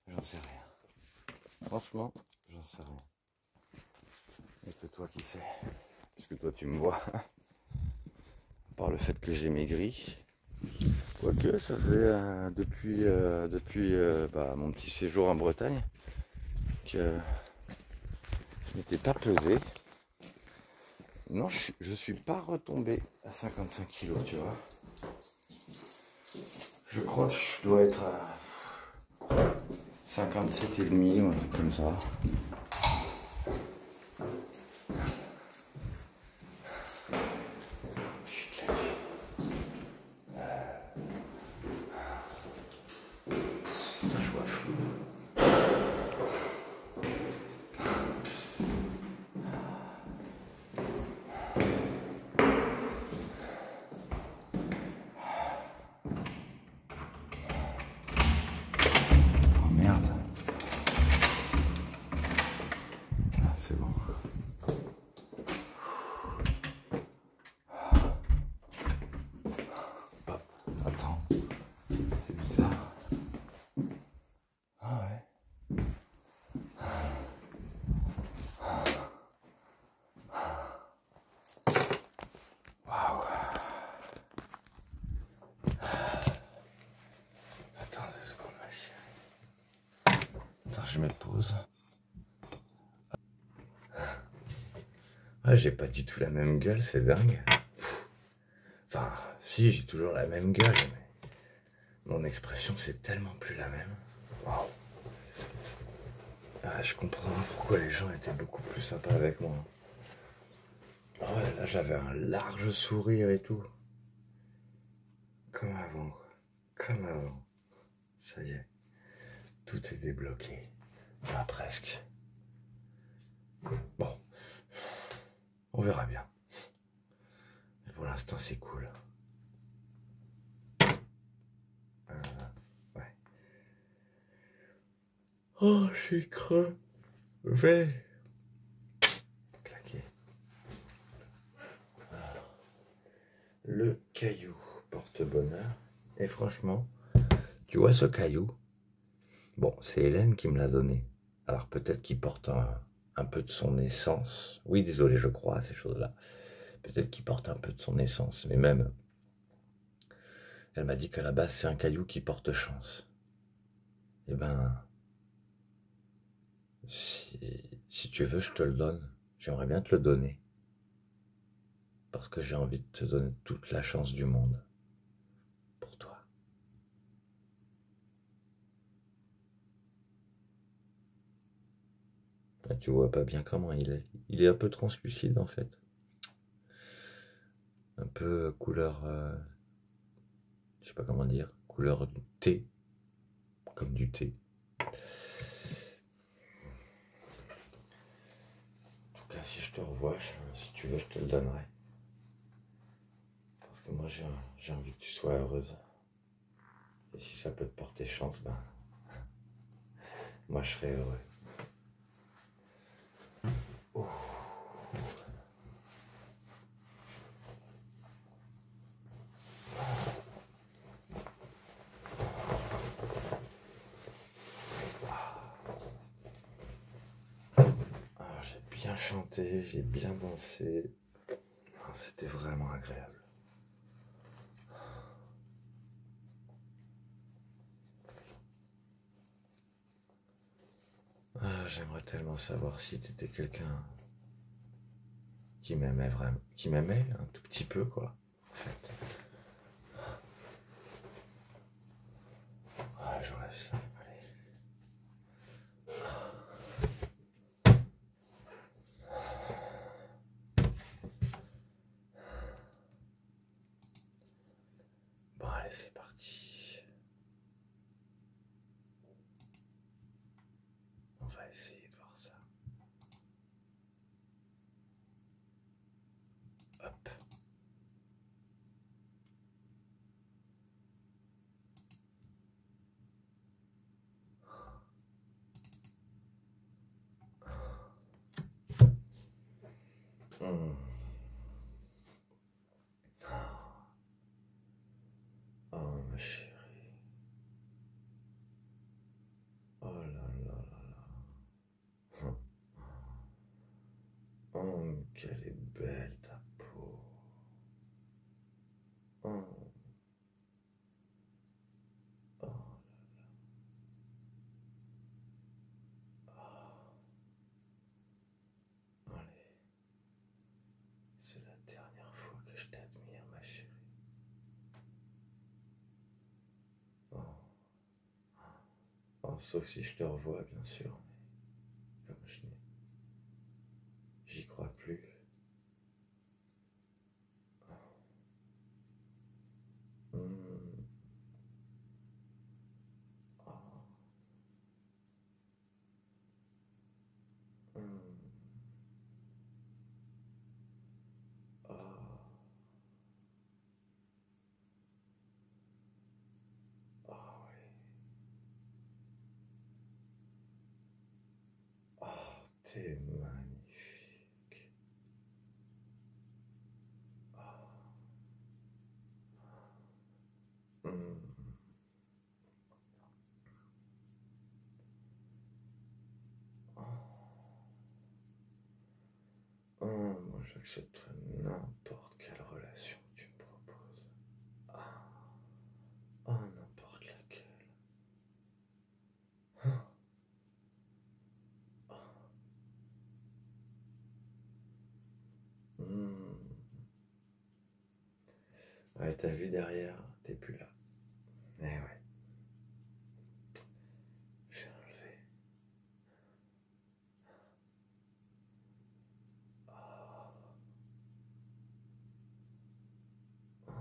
J'en sais rien. Franchement, j'en sais rien. Et que toi qui sais. Puisque toi tu me vois. Par le fait que j'ai maigri. Quoique, ça fait depuis mon petit séjour en Bretagne que je m'étais pas pesé. Non, je suis pas retombé à 55 kilos, tu vois. Je crois que je dois être à 57,5 ou un truc comme ça. Putain, je vois flou. Oh merde. Ah, c'est bon. Hop, attends. C'est bizarre. Ah ouais. Waouh. Attends 2 secondes, ma chérie. Attends, je me pose. Ah, j'ai pas du tout la même gueule, c'est dingue. Enfin, si, j'ai toujours la même gueule, mais mon expression, c'est tellement plus la même. Waouh. Ah, je comprends pourquoi les gens étaient beaucoup plus sympas avec moi. Oh, là, j'avais un large sourire et tout. Comme avant, quoi. Comme avant. Ça y est. Tout est débloqué. Ah, presque. Bon. On verra bien. Mais pour l'instant, c'est cool. Ouais. Oh, je suis crevé. Claqué. Le caillou porte-bonheur. Et franchement, tu vois ce caillou? Bon, c'est Hélène qui me l'a donné. Alors peut-être qu'il porte un peu de son essence. Oui, désolé, je crois à ces choses-là. Peut-être qu'il porte un peu de son essence. Mais même, elle m'a dit qu'à la base, c'est un caillou qui porte chance. Eh ben, si tu veux, je te le donne. J'aimerais bien te le donner. Parce que j'ai envie de te donner toute la chance du monde. Pour toi. Là, tu vois pas bien comment il est. Il est un peu translucide en fait. Un peu couleur... je sais pas comment dire. Couleur thé. Comme du thé. En tout cas, si je te revois, si tu veux, je te le donnerai. Parce que moi, j'ai envie que tu sois heureuse. Et si ça peut te porter chance, ben, moi, je serai heureux. Oh. Ah, j'ai bien chanté, j'ai bien dansé. Ah, c'était vraiment agréable. Ah, j'aimerais tellement savoir si t'étais quelqu'un qui m'aimait vraiment, qui m'aimait un tout petit peu, quoi, en fait. Ah, j'enlève ça, allez. Bon, allez, c'est parti. On va essayer de voir ça. Hop. Mmh. Oh, ma chérie. Oh là là là là. Oh, qu'elle est belle ta peau. Oh, oh, allez. C'est la dernière fois que je t'admire, ma chérie. Oh. Oh, sauf si je te revois, bien sûr. Mais comme j'y crois plus. Mmh. Oh. C'est magnifique. Hum. Oh, moi j'accepterai n'importe quelle relation que tu me proposes. Ah, oh, n'importe laquelle. Ah, ah. Hmm. Ouais, t'as vu derrière, t'es plus là. Eh ouais, j'ai enlevé. Ah, ah.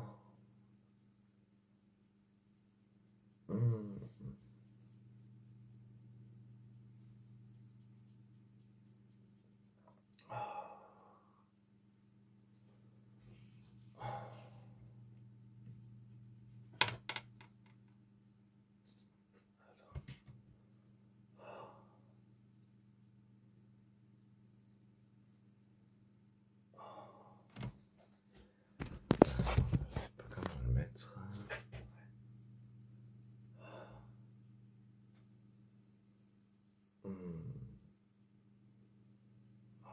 Hmm. Ah, ah. Attends. Ah, ah. Je sais pas comment le mettre. Hmm. Ah.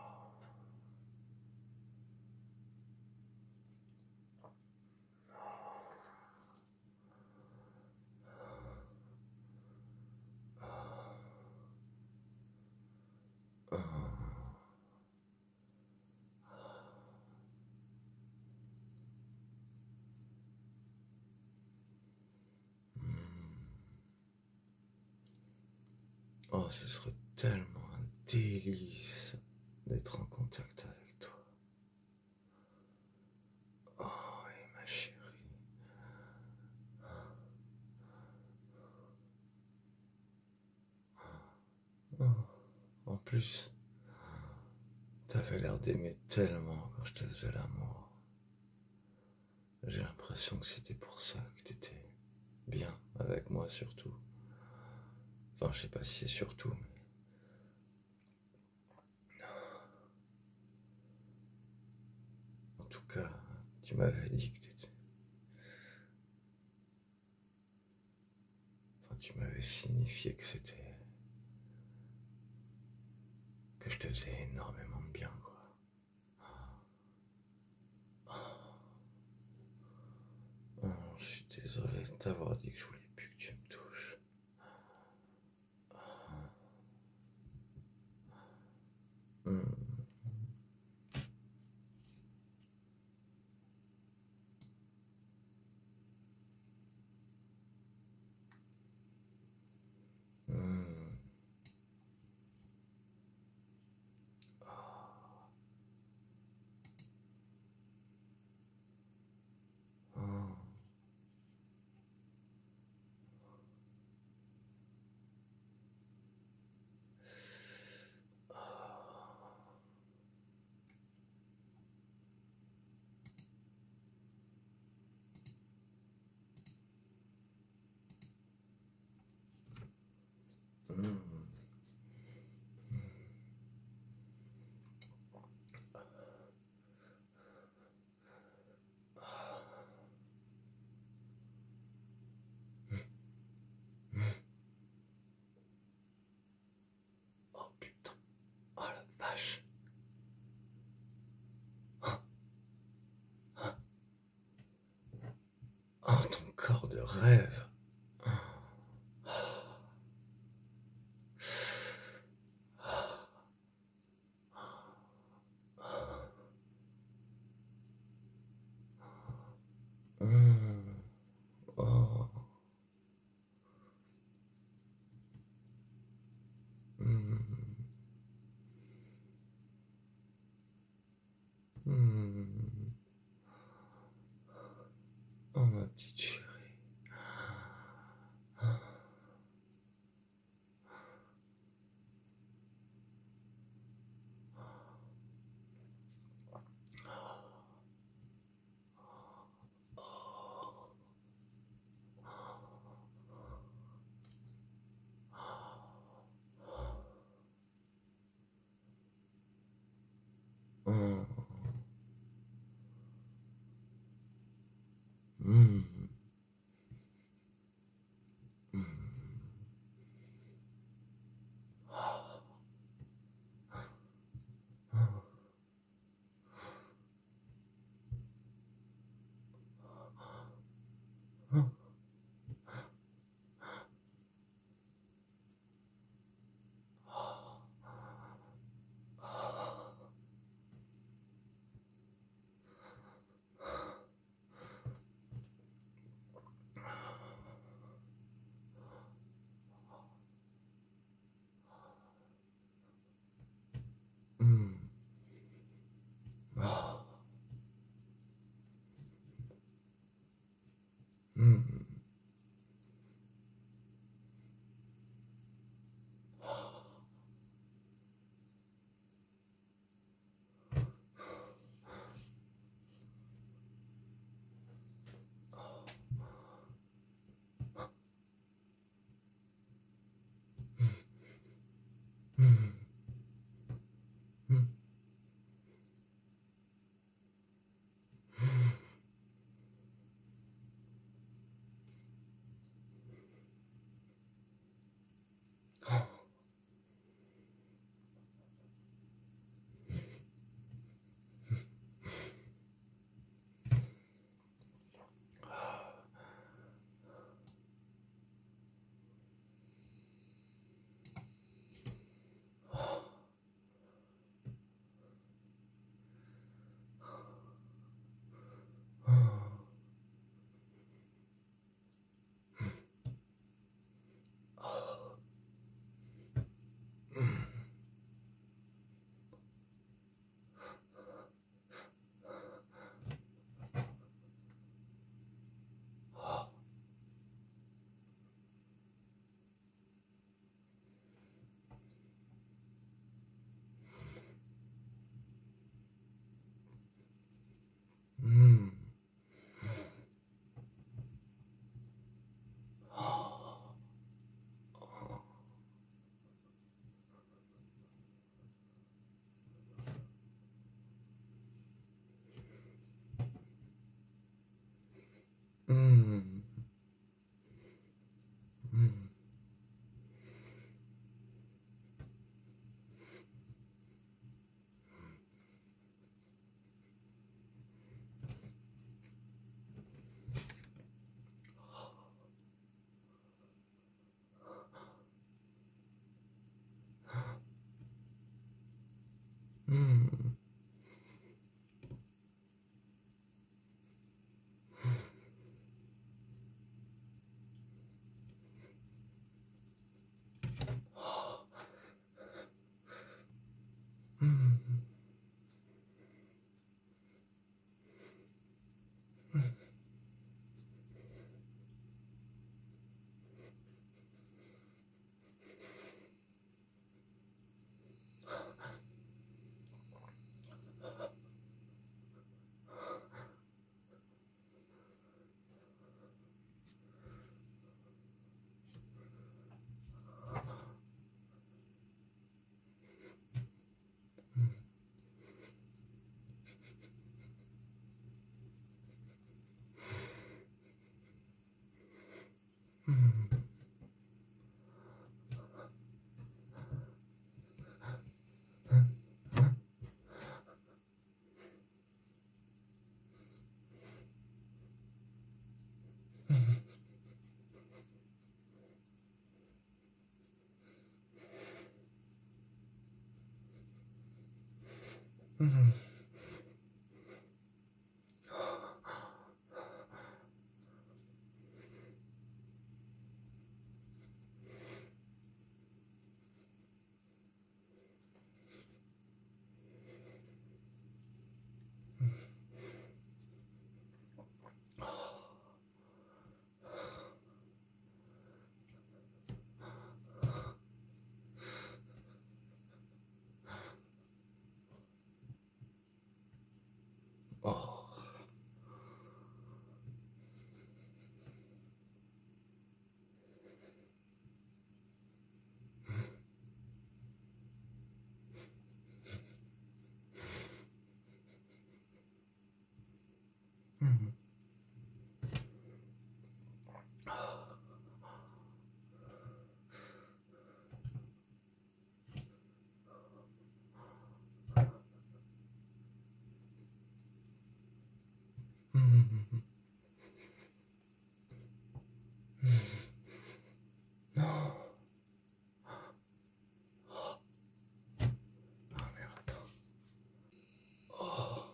Oh, ce serait tellement un délice d'être en contact avec toi. Oh, et ma chérie. Oh, en plus, t'avais l'air d'aimer tellement quand je te faisais l'amour. J'ai l'impression que c'était pour ça que t'étais bien avec moi surtout. Enfin, je sais pas si c'est surtout, mais... En tout cas, tu m'avais dit que t'étais... Enfin, tu m'avais signifié que c'était... que je te faisais énormément de bien, quoi. Oh, je suis désolé de t'avoir dit que je voulais plus que tu me touches. Hmm. Hmm. Oh. Hmm. Oh putain, oh la vache. Oh, ton corps de rêve. Hmm. Oh. Hmm. Hmm. Oh, ma petite chérie. Oh. Non. Ah merde, attends. Oh.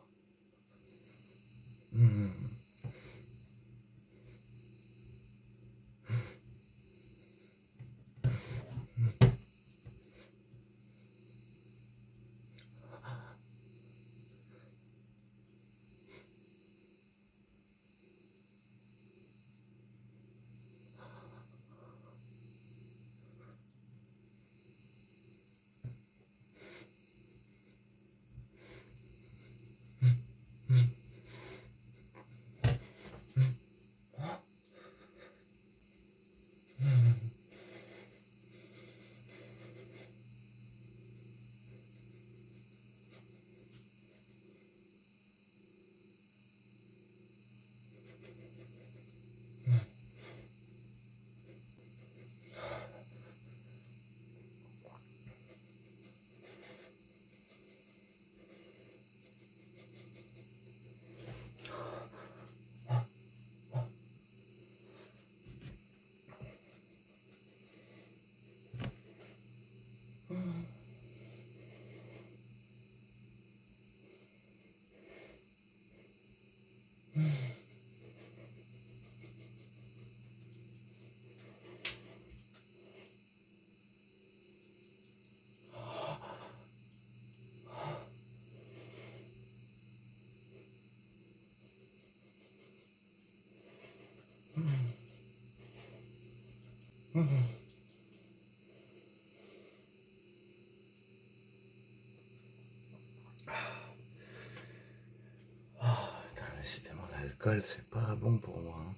Putain, décidément, l'alcool, c'est pas bon pour moi. Hein.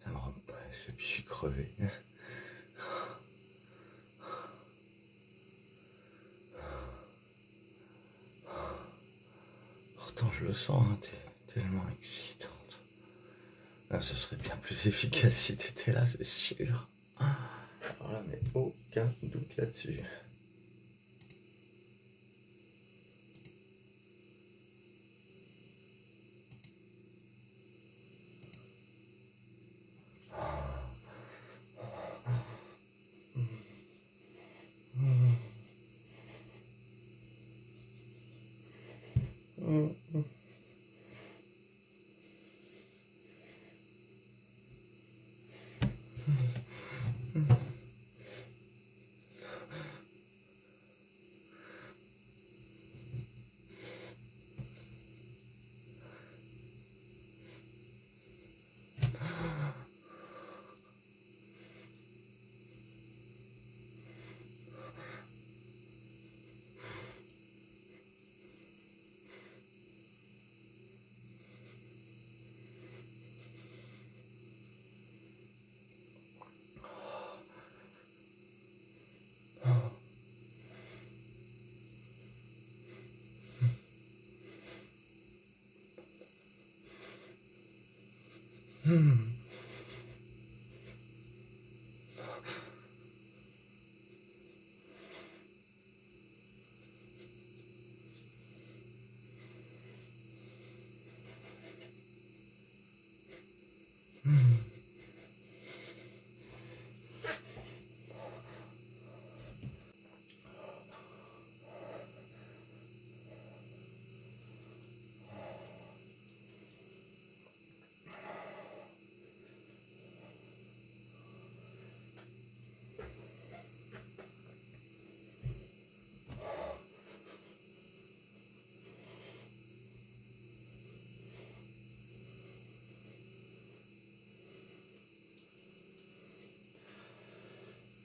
Ça me rend pas. Je suis crevé. Pourtant, je le sens, hein, t'es tellement excitante. Là, ce serait bien plus efficace si t'étais là, c'est sûr. Alors là, mais aucun doute là-dessus.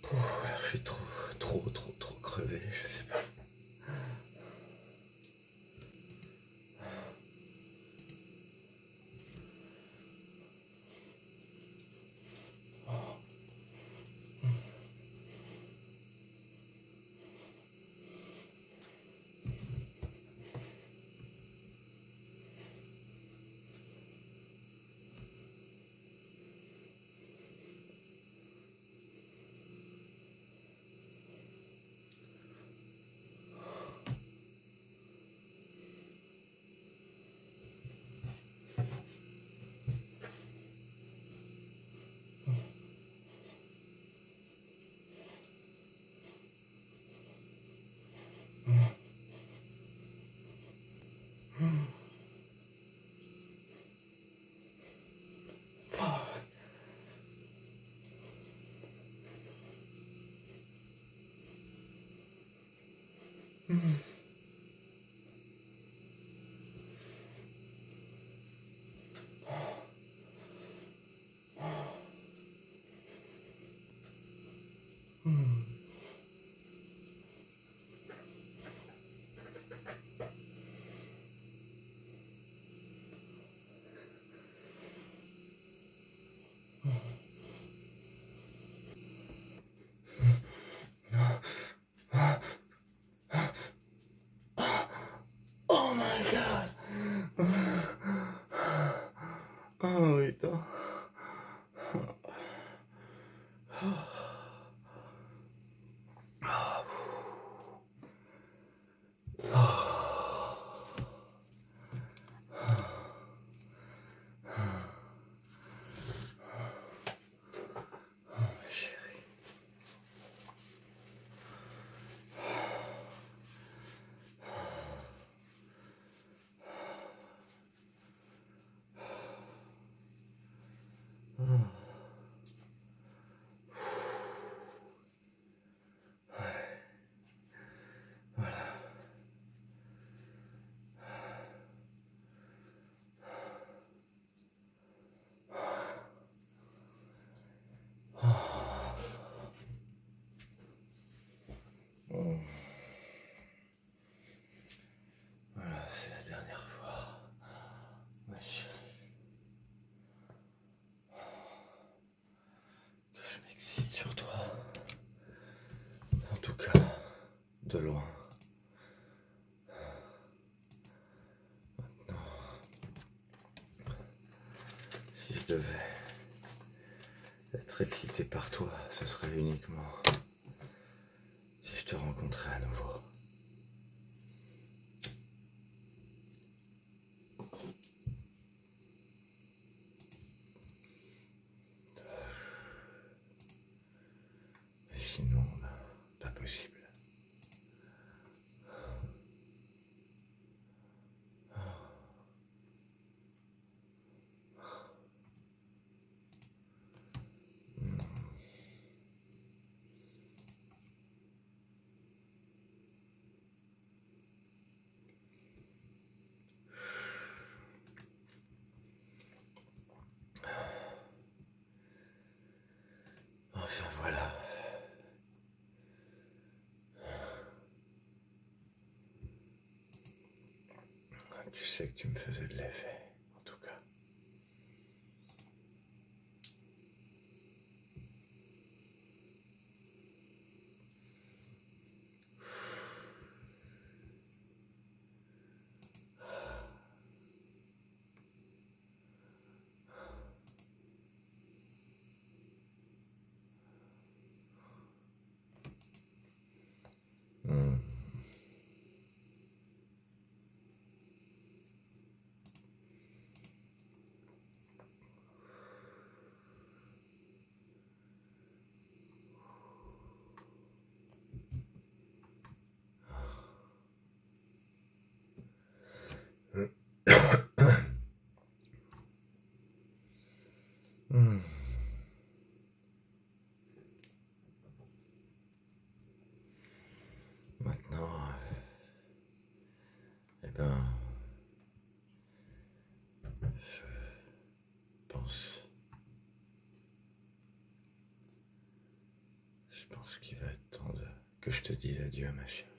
Alors je suis trop crevé, je sais pas. Oh my god! Oh putain! Chérie. Voilà, c'est la dernière fois, ma chérie, que je m'excite sur toi. En tout cas, de loin. Maintenant, si je devais être excité par toi, ce serait uniquement si je te rencontrais à nouveau. Mais sinon, ben, pas possible. Enfin voilà. Tu sais que tu me faisais de l'effet, en tout cas. Hmm. Hmm. Maintenant, eh ben, pense, je pense que je te dise adieu, ma chérie.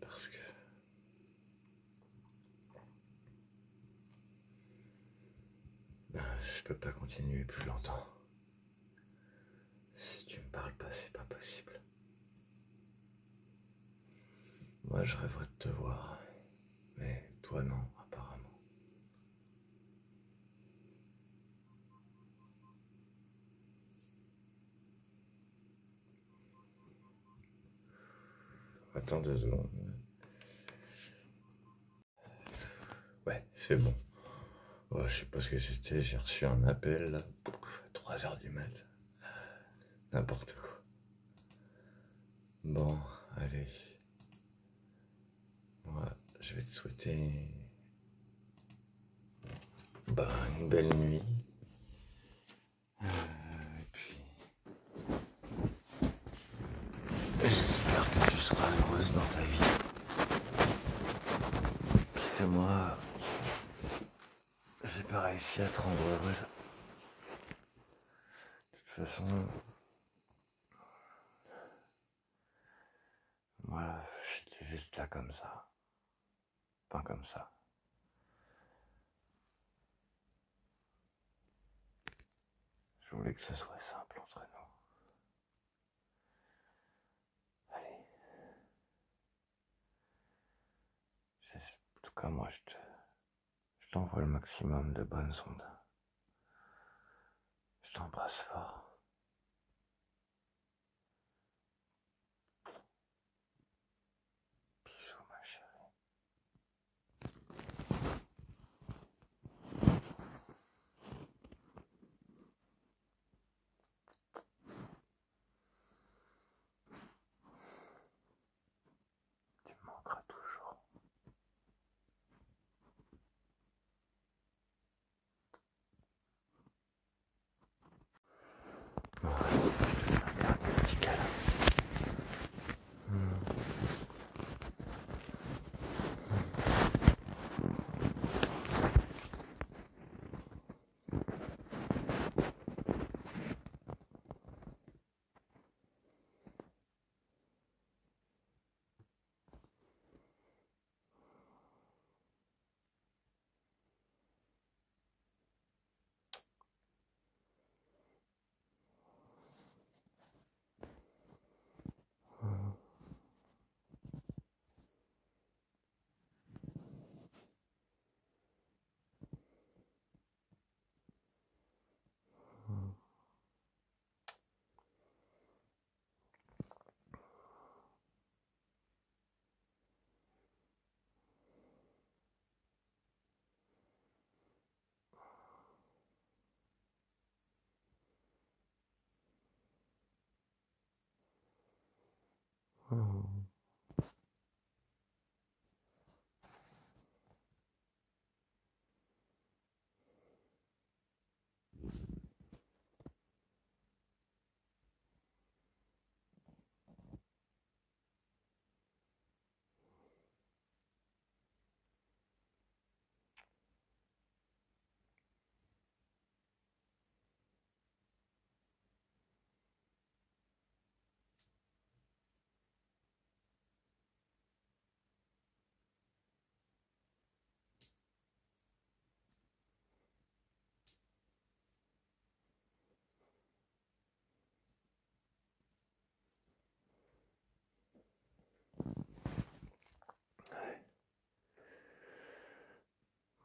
Parce que je peux pas continuer plus longtemps. Si tu me parles pas, c'est pas possible. Moi, je rêverais de te voir, mais toi non, apparemment. Attends 2 secondes. Ouais, c'est bon. Oh, je sais pas ce que c'était, j'ai reçu un appel là, à 3 h du mat. N'importe quoi. Bon, allez. Moi, je vais te souhaiter une belle nuit. Et puis, j'espère que tu seras heureuse dans ta vie. Parce que moi, j'ai pas réussi à te rendre heureuse. De toute façon, moi, j'étais juste là comme ça. Pas comme ça. Je voulais que ce soit simple entre nous. Allez. En tout cas, moi, je t'envoie le maximum de bonnes ondes. Je t'embrasse fort. Bisous, ma chérie. Tu me manqueras toujours. Bon, je te fais un dernier petit câlin.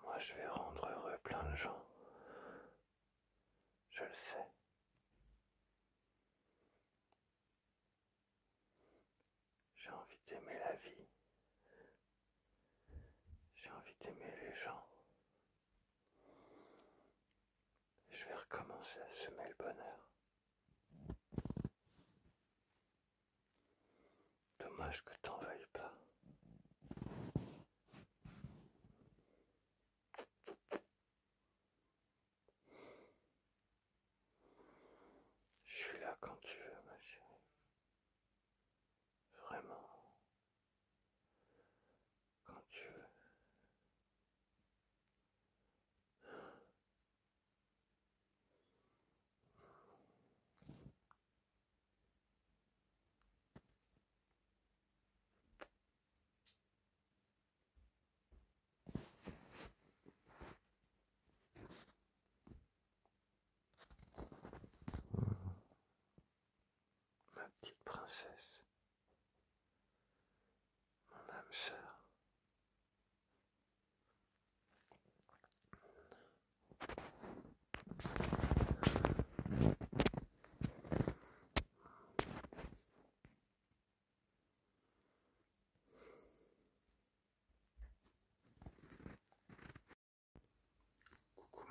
Moi, je vais rendre heureux plein de gens. Je le sais. J'ai envie d'aimer la vie. J'ai envie d'aimer les gens. Je vais recommencer à semer le bonheur. Dommage que t'en veuilles pas. Je suis là quand tu veux, ma chérie. Vraiment. Quand tu veux.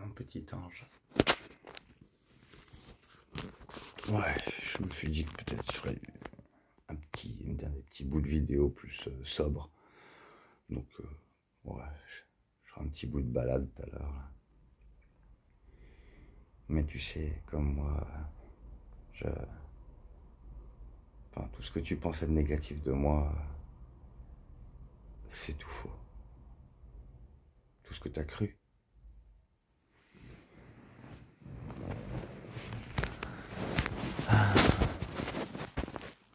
un petit ange. Ouais, je me suis dit que peut-être je ferais un dernier petit bout de vidéo plus sobre. Donc, ouais, je ferai un petit bout de balade tout à l'heure. Mais tu sais, comme moi, enfin, tout ce que tu pensais de négatif de moi, c'est tout faux. Tout ce que tu as cru.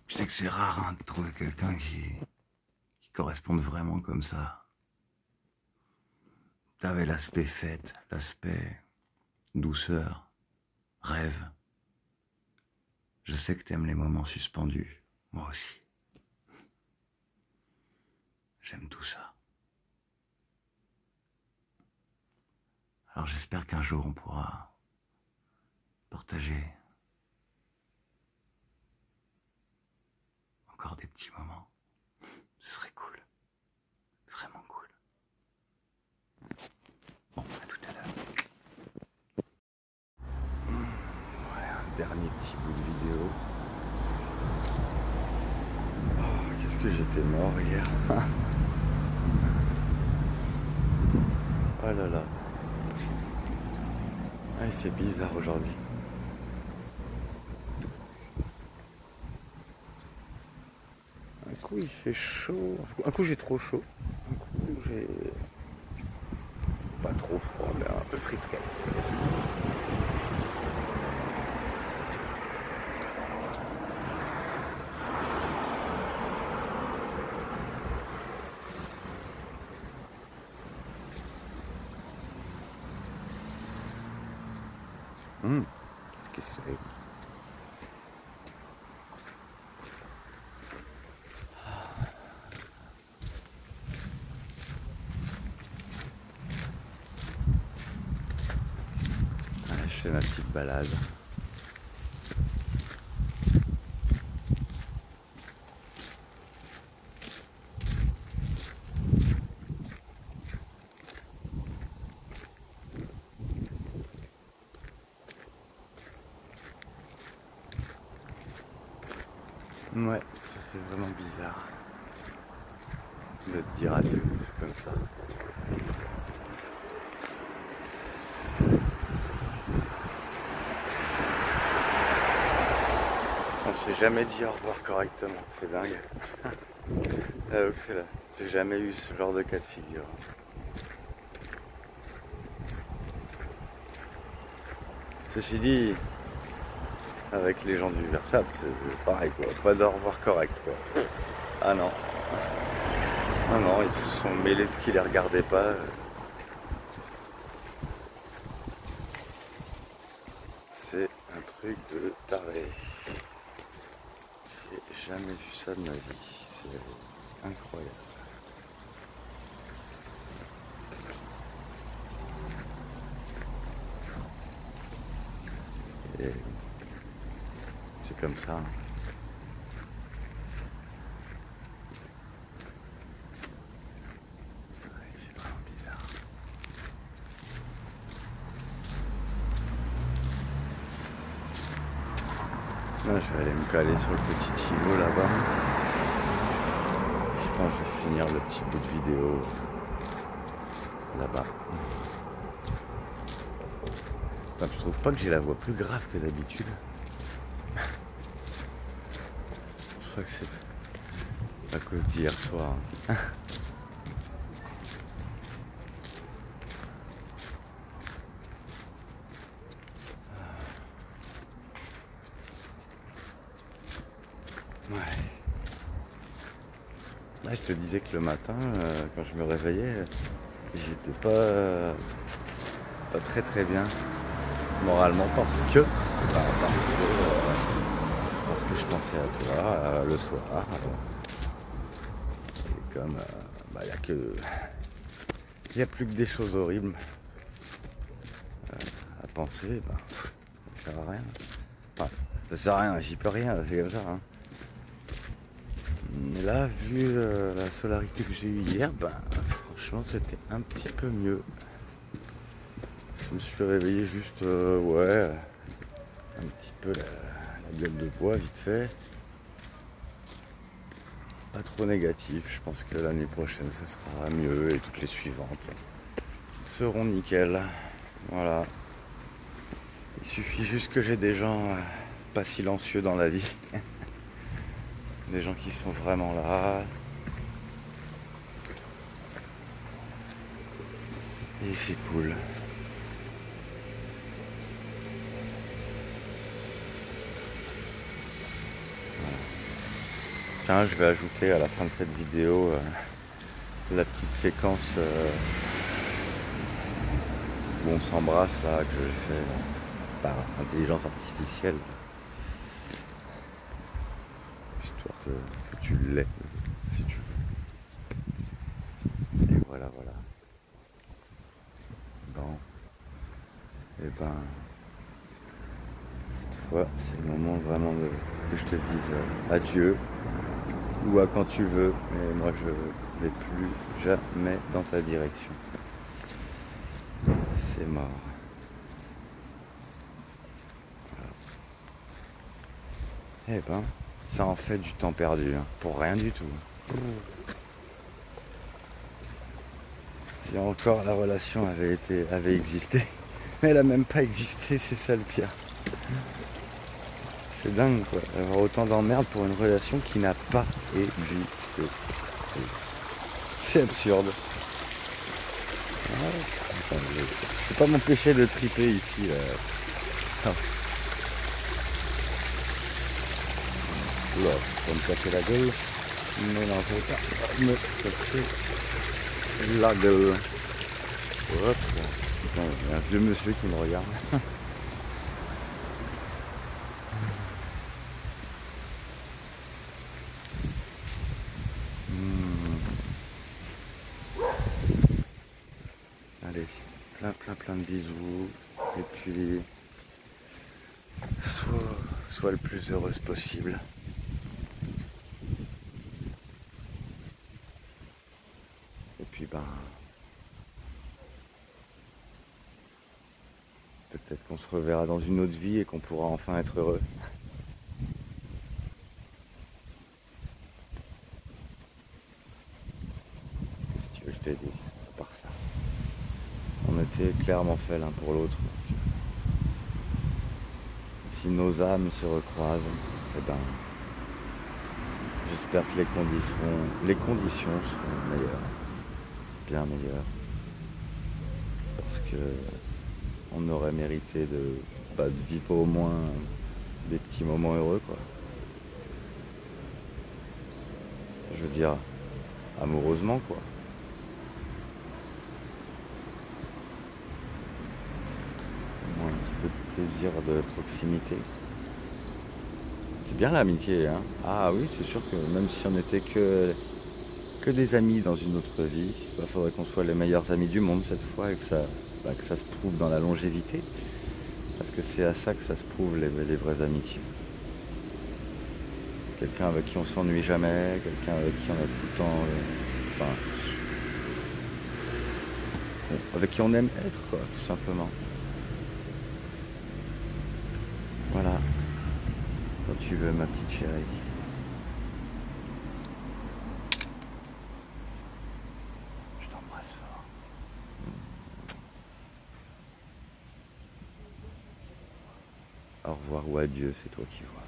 Je sais que c'est rare hein, de trouver quelqu'un qui corresponde vraiment comme ça. T'avais l'aspect fête, l'aspect douceur, rêve. Je sais que t'aimes les moments suspendus, moi aussi. J'aime tout ça. Alors j'espère qu'un jour on pourra partager encore des petits moments. Ce serait cool. Vraiment cool. Bon, à tout à l'heure. Voilà, un dernier petit bout de vidéo. Oh, qu'est-ce que j'étais mort hier. Oh là là. Ah, il fait bizarre aujourd'hui. Un coup il fait chaud, un coup j'ai trop chaud, un coup j'ai pas trop froid, mais un peu frisquet. Qu'est-ce que c'est? Je fais ma petite balade. Ouais, ça fait vraiment bizarre de te dire adieu comme ça. On s'est jamais dit au revoir correctement, c'est dingue. Donc c'est là, j'ai jamais eu ce genre de cas de figure. Ceci dit, avec les gens du Versap, c'est pareil quoi, pas de au revoir correct quoi. Ah non. Ah non, ils se sont mêlés de ce qui les regardait pas. C'est un truc de taré. J'ai jamais vu ça de ma vie, c'est incroyable. Et c'est comme ça. C'est vraiment bizarre. Là, je vais aller me caler sur le petit îlot là-bas. Je pense que je vais finir le petit bout de vidéo là-bas. Enfin, tu trouves pas que j'ai la voix plus grave que d'habitude? Je crois que c'est à cause d'hier soir. Ouais. Là, je te disais que le matin, quand je me réveillais, j'étais pas très bien moralement parce que je pensais à toi le soir. Et comme il n'y a plus que des choses horribles à penser, ça sert à rien. Enfin, ça sert à rien, j'y peux rien, c'est comme ça. Hein. Mais là, vu la solarité que j'ai eue hier, franchement c'était un petit peu mieux. Je me suis réveillé juste, ouais, un petit peu la gueule de bois vite fait. Pas trop négatif, je pense que l'année prochaine ça sera mieux et toutes les suivantes seront nickel. Voilà. Il suffit juste que j'ai des gens pas silencieux dans la vie. Des gens qui sont vraiment là. Et c'est cool. Tiens, je vais ajouter à la fin de cette vidéo la petite séquence où on s'embrasse là, que j'ai fait par intelligence artificielle. Histoire que tu l'aies, si tu veux. Et voilà, voilà. Bon. Et ben, cette fois, c'est le moment vraiment que je te dise adieu. Ou à quand tu veux, mais moi je vais plus jamais dans ta direction. C'est mort. Voilà. Eh ben, ça en fait du temps perdu, hein, pour rien du tout. Si encore la relation avait existé, mais elle a même pas existé, c'est ça le pire. C'est dingue quoi, avoir autant d'emmerdes pour une relation qui n'a pas existé. C'est absurde. Ouais. Attends, je peux pas m'empêcher de triper ici là. Ah. Oula, pour me casser la gueule. Mais non, je vais pas me casser la gueule. Hop. Putain, il y a un vieux monsieur qui me regarde. Allez, plein de bisous. Et puis, sois le plus heureuse possible. Et puis, ben, peut-être qu'on se reverra dans une autre vie et qu'on pourra enfin être heureux. Si tu veux, je t'ai dit, à part ça. On était clairement faits l'un pour l'autre. Si nos âmes se recroisent, eh ben, j'espère que les conditions seront meilleures, bien meilleures, parce que on aurait mérité de vivre au moins des petits moments heureux, quoi. Je veux dire, amoureusement, quoi. Au moins un petit peu de plaisir de proximité. C'est bien l'amitié, hein. Ah oui, c'est sûr que même si on n'était que des amis dans une autre vie, il faudrait qu'on soit les meilleurs amis du monde cette fois et que ça se prouve dans la longévité. Parce que c'est à ça que ça se prouve les vraies amitiés. Quelqu'un avec qui on s'ennuie jamais, quelqu'un avec qui on a tout le temps... avec qui on aime être, quoi, tout simplement. Voilà. Quand tu veux, ma petite chérie. Je t'embrasse fort. Au revoir ou adieu, c'est toi qui vois.